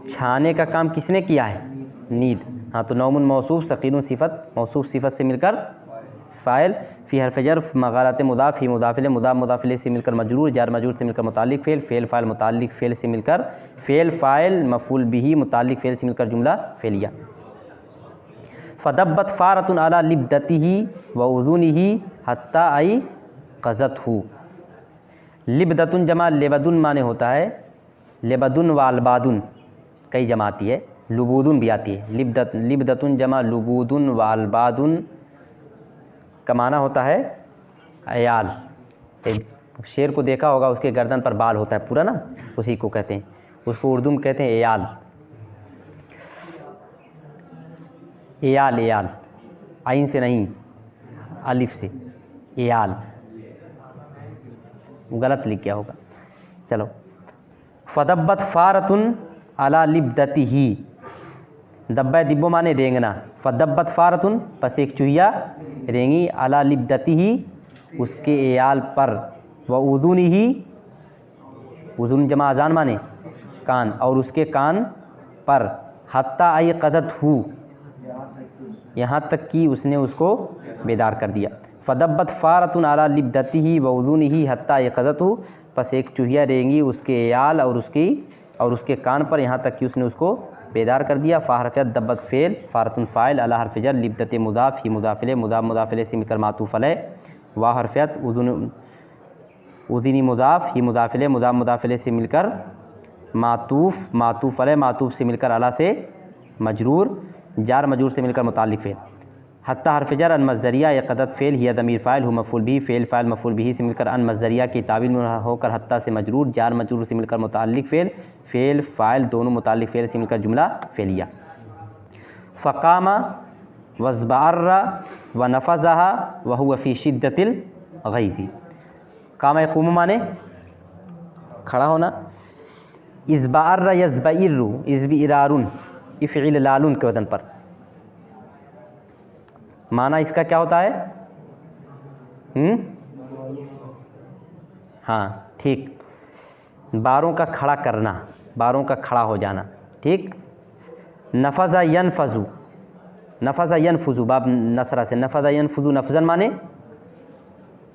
छाने का काम किसने किया है? नींद। हाँ, तो नौमुन मौसूफ़, सक़ीलुन सिफ़त, मौसूफ़ सिफ़त से मिलकर फ़ाइल। फ़ी हर्फ़ जर, मग़ारत मुज़ाफ़, फ़ी मुज़ाफ़िले, मुज़ाफ़ मुज़ाफ़िले से मिलकर मजरूर, जार मजरूर से मिलकर मुताल्लिक़ फ़ेल, फ़ेल फ़ाइल मुताल्लिक़ फ़ेल से मिलकर फ़ेल फ़ाइल, मफ़ूल बिही मुताल्लिक़ फ़ेल से मिलकर जुमला फ़ेलिया। फ़दब्बत फ़ारतुन अला लिब्दतिही व उज़ुनिही हत्ता आई क़ज़तहु। लिब्दतुन जमा लेबदुन माने होता है लेबदुन व अलबादुन, कई जमा आती है, लुबूदुन भी आती है। लिब्दतुन जमा लुबूदुन व अलबादुन का माना होता है अयाल। शेर को देखा होगा, उसके गर्दन पर बाल होता है पूरा ना, उसी को कहते हैं, उसको उर्दू में कहते हैं एयाल। एयाल, एयाल आइन से नहीं अलिफ से, एयाल गलत लिख गया होगा। चलो, फ़दब्बत फ़ारतुन अला लिब्दतिही, दब्बा दिब्बो माने रेंगना, फ़दब्बत फ़ारतुन बस एक चूहिया रेंगी, अला लिब्दतिही उसके एयाल पर, व उज़ुनिही, उज़ुन जमा अज़ान माने कान, और उसके कान पर, हत्ता आई क़ज़तहु यहाँ तक कि उसने उसको बेदार कर दिया। फ़दब्बत फ़ारतुन अला लिब्दतिही व उज़ुनिही हत्ता आई क़ज़तहु, बस एक चूहिया रेंगी उसके एयाल और उसके कान पर, यहाँ तक कि उसने उसको बेदार कर दिया। फ़ा हर्फ़ियत, दब्बत फ़ेल, फ़ारतुन फ़ाइल, अला हर्फ़ जर, लिब्दत मुज़ाफ़, ही मुज़ाफ़िले, मुज़ाफ़ मुज़ाफ़िले से मिलकर मातूफ़ अलैह, वा हर्फ़ियत, उज़नी मुज़ाफ़, ही मुज़ाफ़िले, मुज़ाफ़ मुज़ाफ़िले से मिलकर मातूफ़, मातूफ़ अलैह, मातूफ़ से मिलकर अला से मजरूर, जार मजरूर से मिलकर मुताल्लिक़ फ़ेल। हत्ता हर्फ़ जर, अन मज़दरिया यक़दत fail, here Damir file, who मफ़ूल बिही, फ़ेल फ़ाइल मफ़ूल बिही से मिलकर अन मज़दरिया की तावील में होकर हत्ता से मजरूर, जार मजरूर से मिलकर मुताल्लिक़ फ़ेल, फ़ेल फ़ाइल दोनों मुताल्लिक़ फ़ेल से मिलकर जुमला फ़ेलिया। फ़क़ामा वज़बअर्रा व नफ़ज़हा व हुवा फ़ी शिद्दतिल गैज़ी। कामा यक़ूमु माने खड़ा होना, इज़बअर्रा यज़बइर्रु, इज़बिइरारुन, इफ़इल लालुन के वज़न पर। माना इसका क्या होता है? हाँ ठीक, बारों का खड़ा करना, बारों का खड़ा हो जाना। ठीक, नफ़ज़ा यनफ़ज़ु, नफ़ज़ा यनफ़ुज़ु, बाब नसरा से, नफ़ज़ा यनफ़ुज़ु, नफ़ज़न माने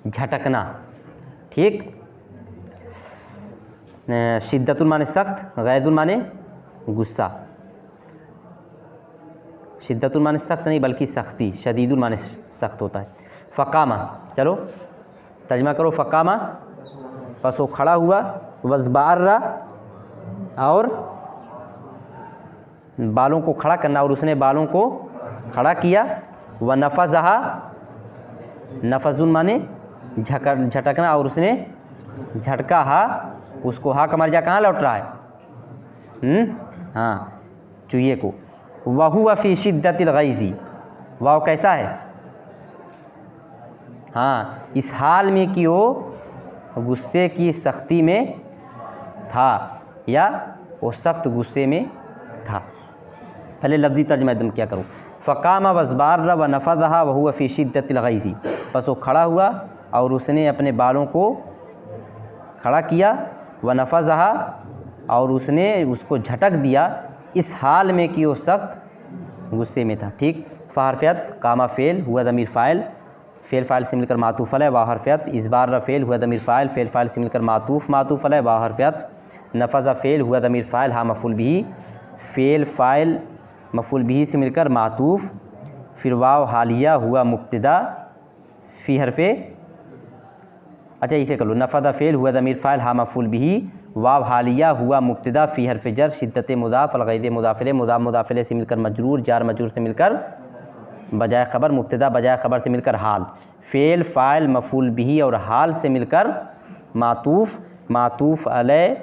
झटकना। ठीक, शिद्दतुन माने सख्त, गैज़ुन माने गुस्सा। शिद्दतुन माने सख्त नहीं बल्कि सख्ती, शदीदुन माने सख्त होता है। फ़क़ामा, चलो तर्जुमा करो। फ़क़ामा बस वो खड़ा हुआ, वज़बअर्रा और बालों को खड़ा करना, और उसने बालों को खड़ा किया। व नफ़ज़हा, नफ़ज़ुन माने झटकना, और उसने झटका हा, उसको हा का मर्जा कहाँ लौट रहा है? हाँ, चूहे को। वहुवा फ़ी शिद्दतिल गैज़ी, वाव कैसा है? हाँ, इस हाल में कि वो गुस्से की सख्ती में था, या वो सख्त गुस्से में था। पहले लफ्ज़ी तर्जुमा एकदम क्या करूँ। फ़क़ामा वज़बअर्रा व नफ़ज़हा व हुवा फ़ी शिद्दतिल गैज़ी, बस वो खड़ा हुआ और उसने अपने बालों को खड़ा किया। व नफ़ज़हा, और उसने उसको झटक दिया, इस हाल में कि वो सख्त गुस्से में था। ठीक, फ़हरफ़ियत, कामा फ़ेल, हुआ ज़मीर फ़ाइल, फ़ेल फ़ाइल से मिलकर मातूफ़ अलैह, वाव हरफ़ियत, इज़बार फ़ेल, हुआ ज़मीर फ़ाइल, फ़ेल फ़ाइल से मिलकर मातूफ़ मातूफ़ अलैह, वाव हरफ़ियत, नफ़ज़ा फ़ेल, हुआ ज़मीर फ़ाइल, हा मफ़ूल बिही, फ़ेल फ़ाइल मफ़ूल बिही से मिलकर मातूफ़, फिर वाव हालिया, हुआ मुब्तदा, फ़ी हरफ़े, अच्छा इसे कर लो, नफ़ज़ा फ़ेल, हुआ ज़मीर फ़ाइल, हा मफ़ूल बिही, वाव हालिया, हुआ मुब्तदा, फ़ी हरफ़ जर, शिद्दत मुज़ाफ़, अलग़ैज़ मुज़ाफ़िले, मुज़ाफ़ मुज़ाफ़िले से मिलकर मजरूर, जार मजरूर से मिलकर बजाय ख़बर, मुब्तदा बजाय ख़बर से मिलकर हाल, फ़ेल फ़ाइल मफ़ूल बिही और हाल से मिलकर मातूफ़, मातूफ़ अलैह,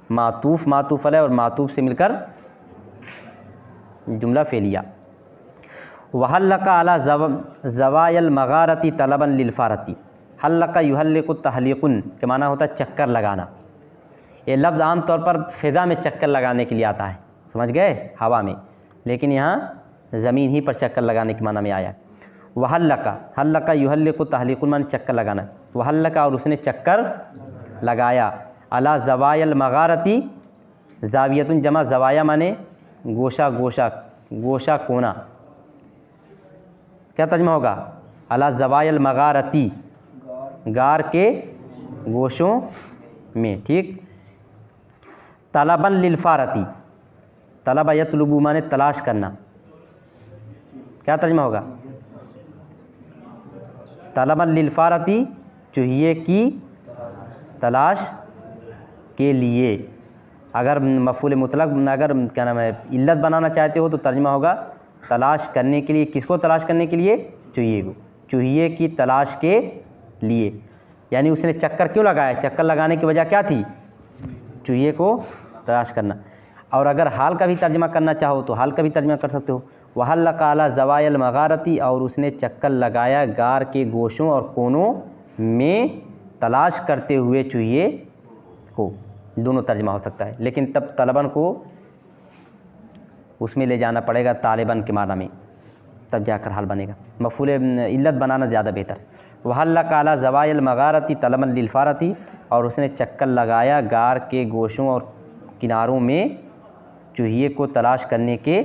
मातूफ़ मातूफ़ अलैह और मातूफ़ से मिलकर जुमला फ़ेलिया। वहल्लका अला ज़वायल मगारती तलबन लिलफ़ारती, हल्लका युहल्लिकु तहलीकुन के माना होता है चक्कर लगाना। ये लफ्ज़ आम तौर पर फ़िज़ा में चक्कर लगाने के लिए आता है, समझ गए, हवा में, लेकिन यहाँ ज़मीन ही पर चक्कर लगाने के माना में आया। वहल्लका, हल्लका युहल्लिकु तहलीकुन माने चक्कर लगाना। वहल्लका, और उसने चक्कर लगाया, अला ज़वायल मगारती, ज़ावियतुन जमा ज़वाया माने गोशा, गोशा गोशा कोना। क्या तर्जुमा होगा? अला ज़वायल मगारती, गार के गोशों में। ठीक, तलबन लिलफ़ारती, तलबा यतलुबु माने तलाश करना। क्या तर्जुमा होगा? तलबन लिलफ़ारती, चूहिए की तलाश के लिए। अगर मफ़ूल मुतलक, अगर क्या नाम है इल्लत बनाना चाहते हो तो तर्जुमा होगा तलाश करने के लिए। किसको तलाश करने के लिए? चूहिए को, चूहिए की तलाश के लिए। यानी उसने चक्कर क्यों लगाया? चक्कर लगाने की वजह क्या थी? चूहिए को तलाश करना। और अगर हाल का भी तर्जुमा करना चाहो तो हाल का भी तर्जुमा कर सकते हो, वहल्लका अला ज़वायल मगारती, और उसने चक्कर लगाया गार के गोशों और कोनों में तलाश करते हुए चूहिए को। दोनों तर्जुमा हो सकता है, लेकिन तब तलबन को उसमें ले जाना पड़ेगा तालिबन के माना में, तब जाकर हाल बनेगा। मफ़ूल इल्लत बनाना ज़्यादा बेहतर। वहल्लका अला ज़वायल मगारती तलबन लिलफ़ारती, और उसने चक्कर लगाया गार के गोशों और किनारों में चूहिए को तलाश करने के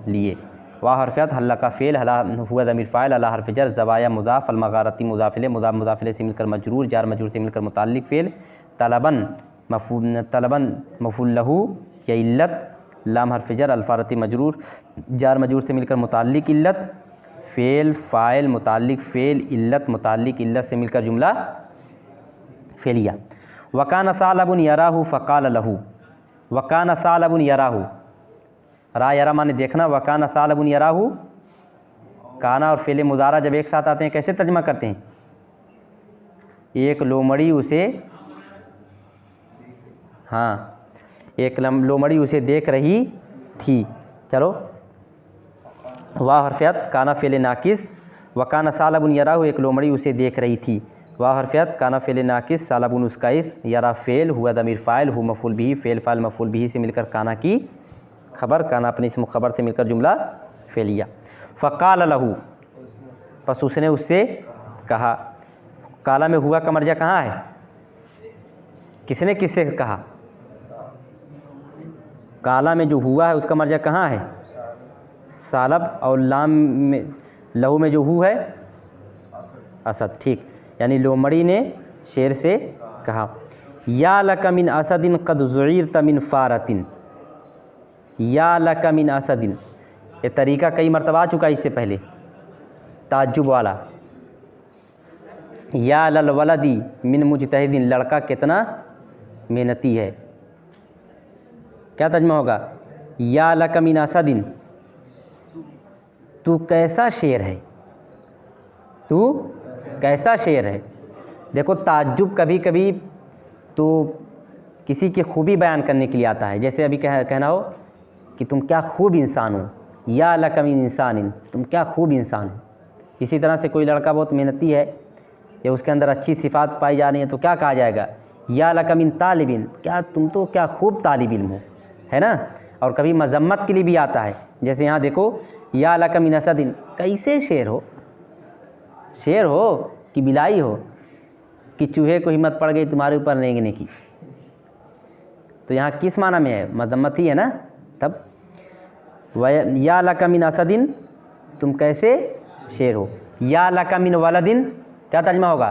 लिए। वाह हरफ़ियत, हल्लका फ़ेल, हला हुआ ज़मीर फ़ाइल, अला हरफ़ जर, ज़वाया मुज़ाफ़, अल मगारती मुज़ाफ़िले, मुज़ाफ़ मुज़ाफ़िले से मिलकर मजरूर, जार मजरूर से मिलकर मुताल्लिक़ फ़ेल, तलबन मफ़ूल लहू या इल्लत, लाम हरफ़ जर, अल्फ़ारती मजरूर, जार मजरूर से मिलकर मुताल्लिक़ इल्लत, फ़ेल फ़ाइल मुताल्लिक़ फ़ेल, इल्लत मुताल्लिक़ इल्लत से मिलकर जुमला फेलिया। वकान सालबुन यराहू फ़काल लहू, वकान सालबुन यराहू, रा यरा माने देखना, वकान सालबुन यराहू, काना और फेले मुजारा जब एक साथ आते हैं कैसे तर्जमा करते हैं? एक लोमड़ी उसे, हाँ, एक लोमड़ी उसे देख रही थी। चलो, वाह हरफियत, काना फेले नाकिस, वकाना सालबुन यराहू, एक लोमड़ी उसे देख रही थी। वाह हरफियत, काना फेले नाकिस, सालबुन उसका इस्म, यरा फेल, हुआ दमीर फ़ाइल, हु मफ़ूल बिही, फेल फ़ाइल मफ़ूल बिही से मिलकर काना की खबर, काना अपने इसम खबर से मिलकर जुमला फेलिया। फ़काल लहू, बस उसने उससे कहा। काला में हुआ का मर्जा कहाँ है? किसने किससे कहा? काला में जो हुआ है उसका मर्जा कहाँ है? सालब, और लाम में लहू में जो हु है असद। ठीक, यानी लोमड़ी ने शेर से कहा, या लक मिन असदिन क़द ज़ुईरत मिन फ़ारतिन, या लक मिन असदिन, ये तरीका कई मरतबा आ चुका इससे पहले, ताज्जुब वाला। या लल वलदी मिन मुजतहिदिन, लड़का कितना मेहनती है। क्या तर्जुमा होगा? या लक मिन असदिन, तू कैसा शेर है, तू कैसा शेर है। देखो, ताज्जुब कभी कभी तो किसी की खूबी बयान करने के लिए आता है, जैसे अभी कहना हो कि तुम क्या खूब इंसान हो, या लक मिन इंसान, तुम क्या खूब इंसान हो। इसी तरह से कोई लड़का बहुत मेहनती है या उसके अंदर अच्छी सिफ़ात पाई जा रही है तो क्या कहा जाएगा? या लक मिन तालिबिन, क्या तुम तो क्या खूब तालिब इल्म हो, है ना। और कभी मज़म्मत के लिए भी आता है, जैसे यहाँ देखो, या लक मिन असदिन, कैसे शेर हो, शेर हो कि बिलाई हो, कि चूहे को हिम्मत पड़ गई तुम्हारे ऊपर रेंगने की। तो यहाँ किस माना में है? मज़म्मत ही है ना। तब या लक मिन असदिन, तुम कैसे शेर हो। या लक मिन वलदिन, क्या तर्जुमा होगा?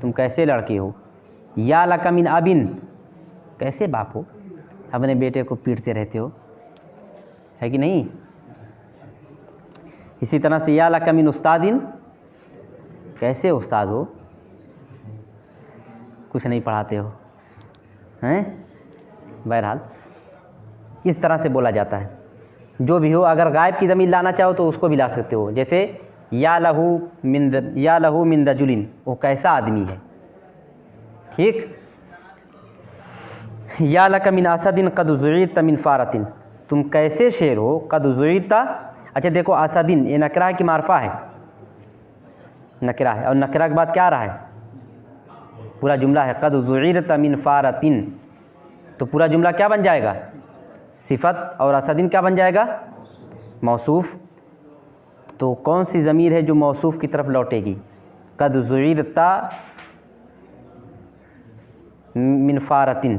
तुम कैसे लड़के हो। या लक मिन अबिन, कैसे बाप हो, अपने बेटे को पीटते रहते हो, है कि नहीं। इसी तरह से या लक मिन उस्तादिन, कैसे उस्ताद हो, कुछ नहीं पढ़ाते हो, हैं। बहरहाल इस तरह से बोला जाता है। जो भी हो, अगर गायब की ज़मीर लाना चाहो तो उसको भी ला सकते हो, जैसे या लहू मिन रजुलिन, वो कैसा आदमी है। ठीक। या लक मिन असदिन क़द ज़ुईरत मिन फ़ारतिन, तुम कैसे शेर हो, क़द ज़ुईरत। अच्छा देखो, असदिन ये नकरा है कि मारफा है? नकरा है, और नकरा के बाद क्या आ रहा है? पूरा जुमला है, क़द ज़ुईरत मिन फ़ारतिन, तो पूरा जुमला क्या बन जाएगा? सिफ़त, और असदिन क्या बन जाएगा? मौसूफ़। तो कौन सी ज़मीर है जो मौसूफ़ की तरफ लौटेगी? क़द ज़ुईरत मिन फ़ारतिन,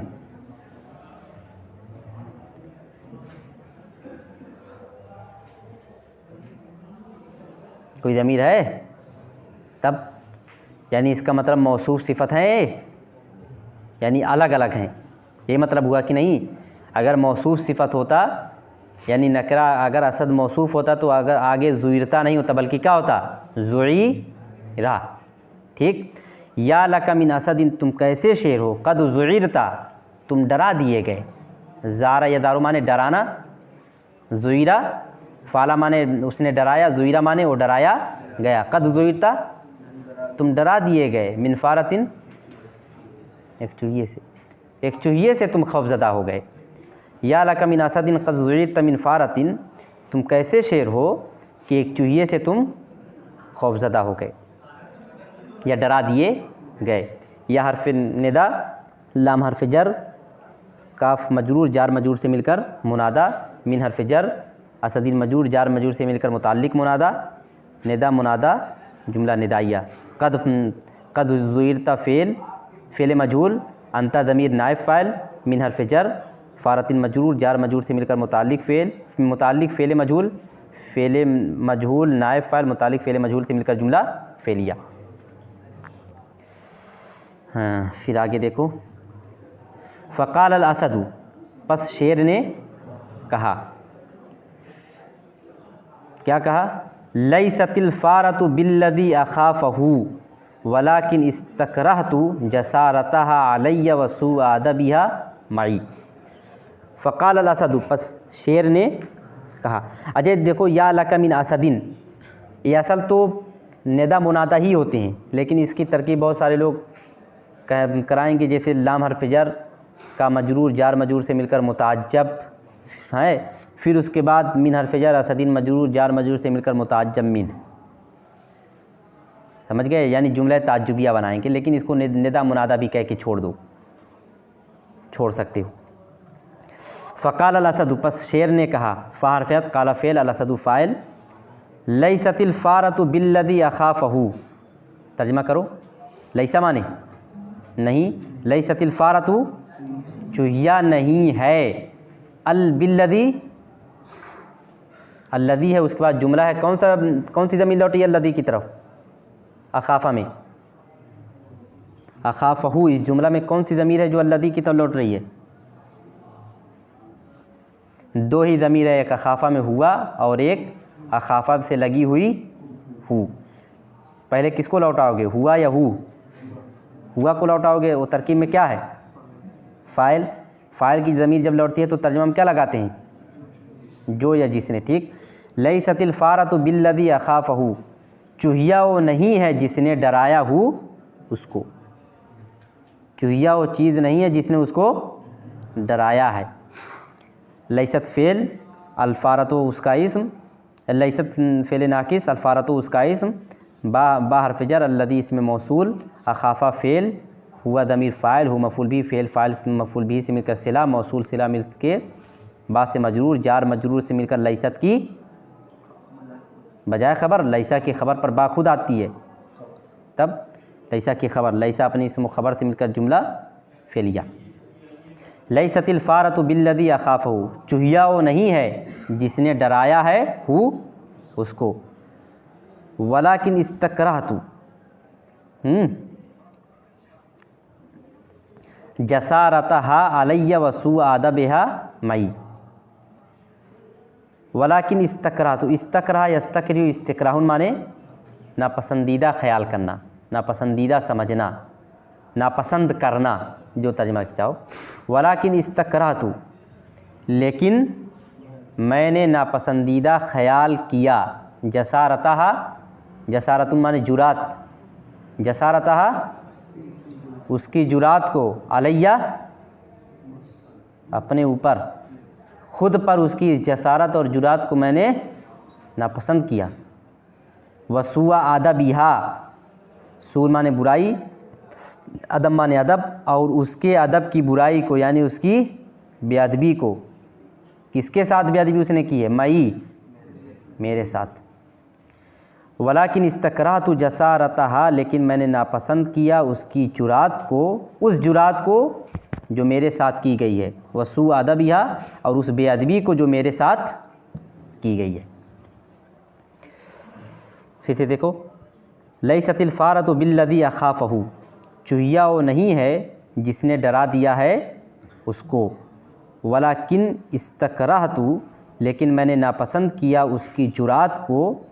कोई ज़मीर है तब, यानी इसका मतलब मौसूफ़ सिफ़त है, यानी अलग अलग हैं, ये मतलब हुआ कि नहीं। अगर मौसूफ़ सिफ़त होता, यानी नकरा, अगर असद मौसूफ़ होता तो अगर आगे ज़ुईरता नहीं होता बल्कि क्या होता? ज़ुईरा। ठीक। या लक मिन असदिन, तुम कैसे शेर हो, क़द ज़ुईरता, तुम डरा दिए गए। ज़ारा या दारू माने डराना, ज़ुईरा फ़ाला माने उसने डराया, ज़ुईरा माने वो डराया गया। क़द ज़ुईरता, तुम डरा दिए गए, मिन फ़ारतिन, एक चूहिए से, एक चूहिए से तुम खौफज़दा हो गए। या लक मिन असदिन क़द ज़ुईरत मिन फ़ारतिन, तुम कैसे शेर हो कि एक चूहिए से तुम खौफज़दा हो गए या डरा दिए गए। या हर्फ़ निदा, लाम हर्फ़ जर, काफ मजरूर जार मजरूर से मिलकर मुनादा, मिन हर्फ़ जर, असदिन मजरूर जार मजरूर से मिलकर मुताल्लिक़ मुनादा, निदा मुनादा जुमला निदाइया। क़द ज़ुईरत फ़ेल मजहूल, अंता ज़मीर नाइब फ़ाइल, मिन हर्फ़ जर, फ़ारतिन मजरूर जार मजरूर से मिलकर मुताल्लिक़ फ़ेल मजहूल, फ़ेल मजहूल नाइब फ़ाइल, मुताल्लिक़ फ़ेल मजहूल से मिलकर जुमला फ़ेलिया। हाँ, फिर आगे देखो, फ़क़ाल अल असदु, बस शेर ने कहा, क्या कहा? लैसतिल फ़ारतु बिल्लज़ी अख़ाफ़हू, वलाकिन इस्तकरहतु जसारतहा अलैया वसू अदबिहा मई। फ़क़ाल अल असद, बस शेर ने कहा। अजय देखो, या लका मिन असदिन, ये असल तो निदा मुनादा ही होते हैं, लेकिन इसकी तरकीब बहुत सारे लोग कराएंगे, जैसे लाम हर्फ जर का मजरूर जार मजरूर से मिलकर मुताज्जब है, फिर उसके बाद मिन हर्फ जर असदिन मजरूर जार मजरूर से मिलकर मुताज्जब मिन, समझ गए, यानी जुमला ताज्जुबिया बनाएंगे, लेकिन इसको निदा मुनादा भी कह के छोड़ सकते हो। फ़क़ाल अल असद, बस शेर ने कहा, फ़ा हर्फ़ काला फ़ेल अल असदु फ़ाइल, लैसतिल फ़ारतु बिल्लज़ी अख़ाफ़हु, तर्जुमा करो। लैसा माने नहीं, लैसतिल फ़ारतु चूहिया नहीं है, अल बिल्लज़ी अल्लज़ी है, उसके बाद जुमला है, कौन सी ज़मीर लौटी है अल्लज़ी की तरफ, अख़ाफ़ा में, अख़ाफ़हु इस जुमला में कौन सी ज़मीर है जो अल्लज़ी की तरफ लौट रही है? दो ही ज़मीर है, एक अख़ाफ़ा में हुआ और एक अख़ाफ़ा से लगी हुई हु। पहले किसको लौटाओगे, हुआ या हु? हुआ को लौटाओगे, वो तरकीब में क्या है, फ़ाइल। फ़ाइल की ज़मीर जब लौटती है तो तर्जुमा में क्या लगाते हैं, जो या जिसने, ठीक। लैसतिल फ़ारतु बिल्लज़ी अख़ाफ़हु, चूहिया वो नहीं है जिसने डराया हो उसको, चूहिया वो चीज़ नहीं है जिसने उसको डराया है। लैसत फ़ेल, अल्फ़ारतो उसका इस्म, लैसत फ़ेल नाकिस, अल्फ़ारतो उसका इस्म, बा हर्फ़ जर, अल्लज़ी इसमें मौसूल, अख़ाफ़ा फ़ेल, हुआ ज़मीर फ़ाइल, हु मफ़ूल भी, फ़ेल फ़ाइल मफ़ूल भी से मिलकर सिला, मौसूल सिला मिल के बा से मजरूर, जार मजरूर से मिलकर लैसत की बजाय ख़बर, लैसा की ख़बर पर बा खुद आती है, तब लैसा की ख़बर, लैसा अपनी इसम ख़बर से मिलकर जुमला फ़ेलिया। लैसतिल फ़ारतु बिल्लज़ी अख़ाफ़हु, चूहिया वो नहीं है जिसने डराया है हु उसको, वलाकिन इस्तकरहतु जसारतहा अलैया वसू अदबिहा मई। वलाकिन इस्तकरहतु, इस्तकरह यस्तकरहु, इस्तकराहुन माने नापसंदीदा ख्याल करना, नापसंदीदा समझना, नापसंद करना, जो तर्जुमा चाहो। वलाकिन इस्तकरहतु, लेकिन मैंने नापसंदीदा ख्याल किया, जसारतहा, जसारतुन माने जुरात, जसारतहा उसकी जुरात को, अलैया अपने ऊपर, ख़ुद पर उसकी जसारत और जुरात को मैंने नापसंद किया। वसूआ अदबिहा, सूर माने बुराई, अदब माने अदब, और उसके अदब की बुराई को यानी उसकी बेअदबी को, किसके साथ बेअदबी उसने की है, मई मेरे साथ। वलाकिन इस्तकरहतु जसारतहा, लेकिन मैंने नापसंद किया उसकी जुरात को, उस जुरात को जो मेरे साथ की गई है, वसू अदबिहा, और उस बेअदबी को जो मेरे साथ की गई है। फिर से देखो, लैसतिल फ़ारतु बिल्लज़ी अख़ाफ़हु, चूहिया वो नहीं है जिसने डरा दिया है उसको, वलाकिन इस्तकरहतु, लेकिन मैंने नापसंद किया उसकी जुरात को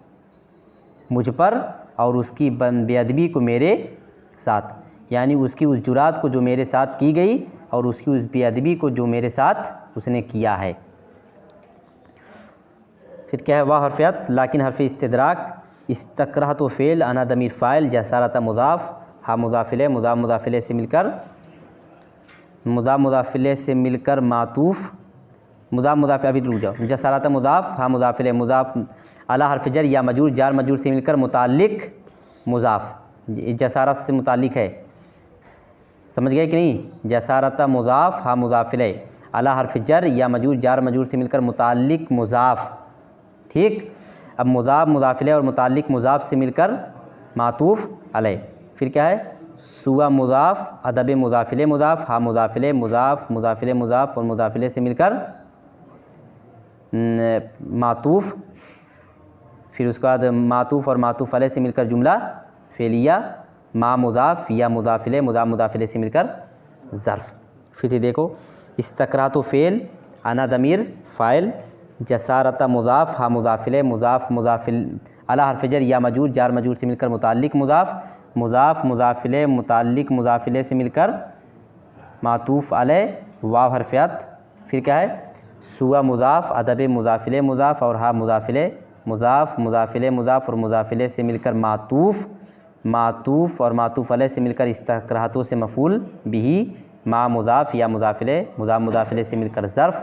मुझ पर और उसकी बेअदबी को मेरे साथ, यानी उसकी उस जुरात को जो मेरे साथ की गई और उसकी उस बेअदबी को जो मेरे साथ उसने किया है। फिर क्या है, वाह हरफ़ियत, लाकिन हरफ़ इस्तिदराक, इस्तकरहतु फ़ेल, अना दमीर फ़ाइल, जसारत मुज़ाफ़, हा मुज़ाफ़िले, मुज़ाफ़ मुज़ाफ़िले से मिलकर, मुज़ाफ़ मुज़ाफ़िले से मिलकर मातूफ़, मुज़ाफ़ मुज़ाफ़, अभी रुक जाओ, जसारत मुज़ाफ़, हा मुज़ाफ़िले, मुज़ाफ़ अला हर्फ़ जर या मजरूर, जार मजरूर से मिलकर मुताल्लिक़ मुज़ाफ़, जसारत से मुताल्लिक़ है, समझ गए कि नहीं। जसारत मुज़ाफ़, हा मुज़ाफ़िले, अला हर्फ़ जर या मजरूर, जार मजरूर से मिलकर मुताल्लिक़ मुज़ाफ़, ठीक। अब मुज़ाफ़ मुज़ाफ़िले और मुताल्लिक़ मुज़ाफ़ से मिलकर मातूफ़ अलैह। फिर क्या है, सुआ मुज़ाफ़, अदब मुज़ाफ़िले मुज़ाफ़, हा मुज़ाफ़िले, मुज़ाफ़ मुज़ाफ़िले मुज़ाफ़ और मुज़ाफ़िले से मिलकर मातूफ़, फिर उसके बाद मातूफ़ और मातूफ़ अलैह से मिलकर जुमला फ़ेलिया, मा मुज़ाफ़ या मुज़ाफ़िले, मुज़ाफ़ मुज़ाफ़िले से मिलकर ज़र्फ़। फिर से देखो, इस्तकरहतु फ़ेल, अना दमीर फ़ाइल, जसारत मुज़ाफ़, हा मुज़ाफ़िले, मुज़ाफ़ मुज़ाफ़िल, अला हर्फ़ जर या मजरूर, जार मजरूर से मिलकर मुताल्लिक़ मुज़ाफ़, मुज़ाफ़ मुज़ाफ़िले मुताल्लिक़ मुज़ाफ़िले से मिलकर मातूफ़ अलैह वाव हरफ़ियत, फिर क्या है सुवा मुज़ाफ़ अदब मुज़ाफ़िले मुज़ाफ़ और हा मुज़ाफ़िले मुज़ाफ़ मुज़ाफ़िले मुज़ाफ़ और मुज़ाफ़िले से मिलकर मातूफ़ मातूफ़ और मातूफ़ अलैह से मिलकर इस्तक़राहतों से मफ़ूल बिही मा मुज़ाफ़ या मुज़ाफ़िले मुज़ाफ़िले से मिलकर ज़र्फ़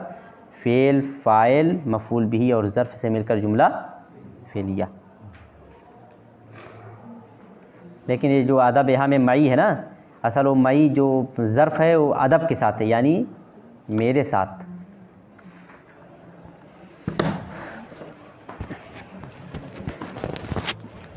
फ़ेल फ़ाइल मफ़ूल बिही और ज़र्फ़ से मिलकर जुमला फ़ेलिया। लेकिन ये जो अदब यहाँ में मई है ना, असल वो मई जो ज़र्फ़ है वो अदब के साथ है, यानी मेरे साथ।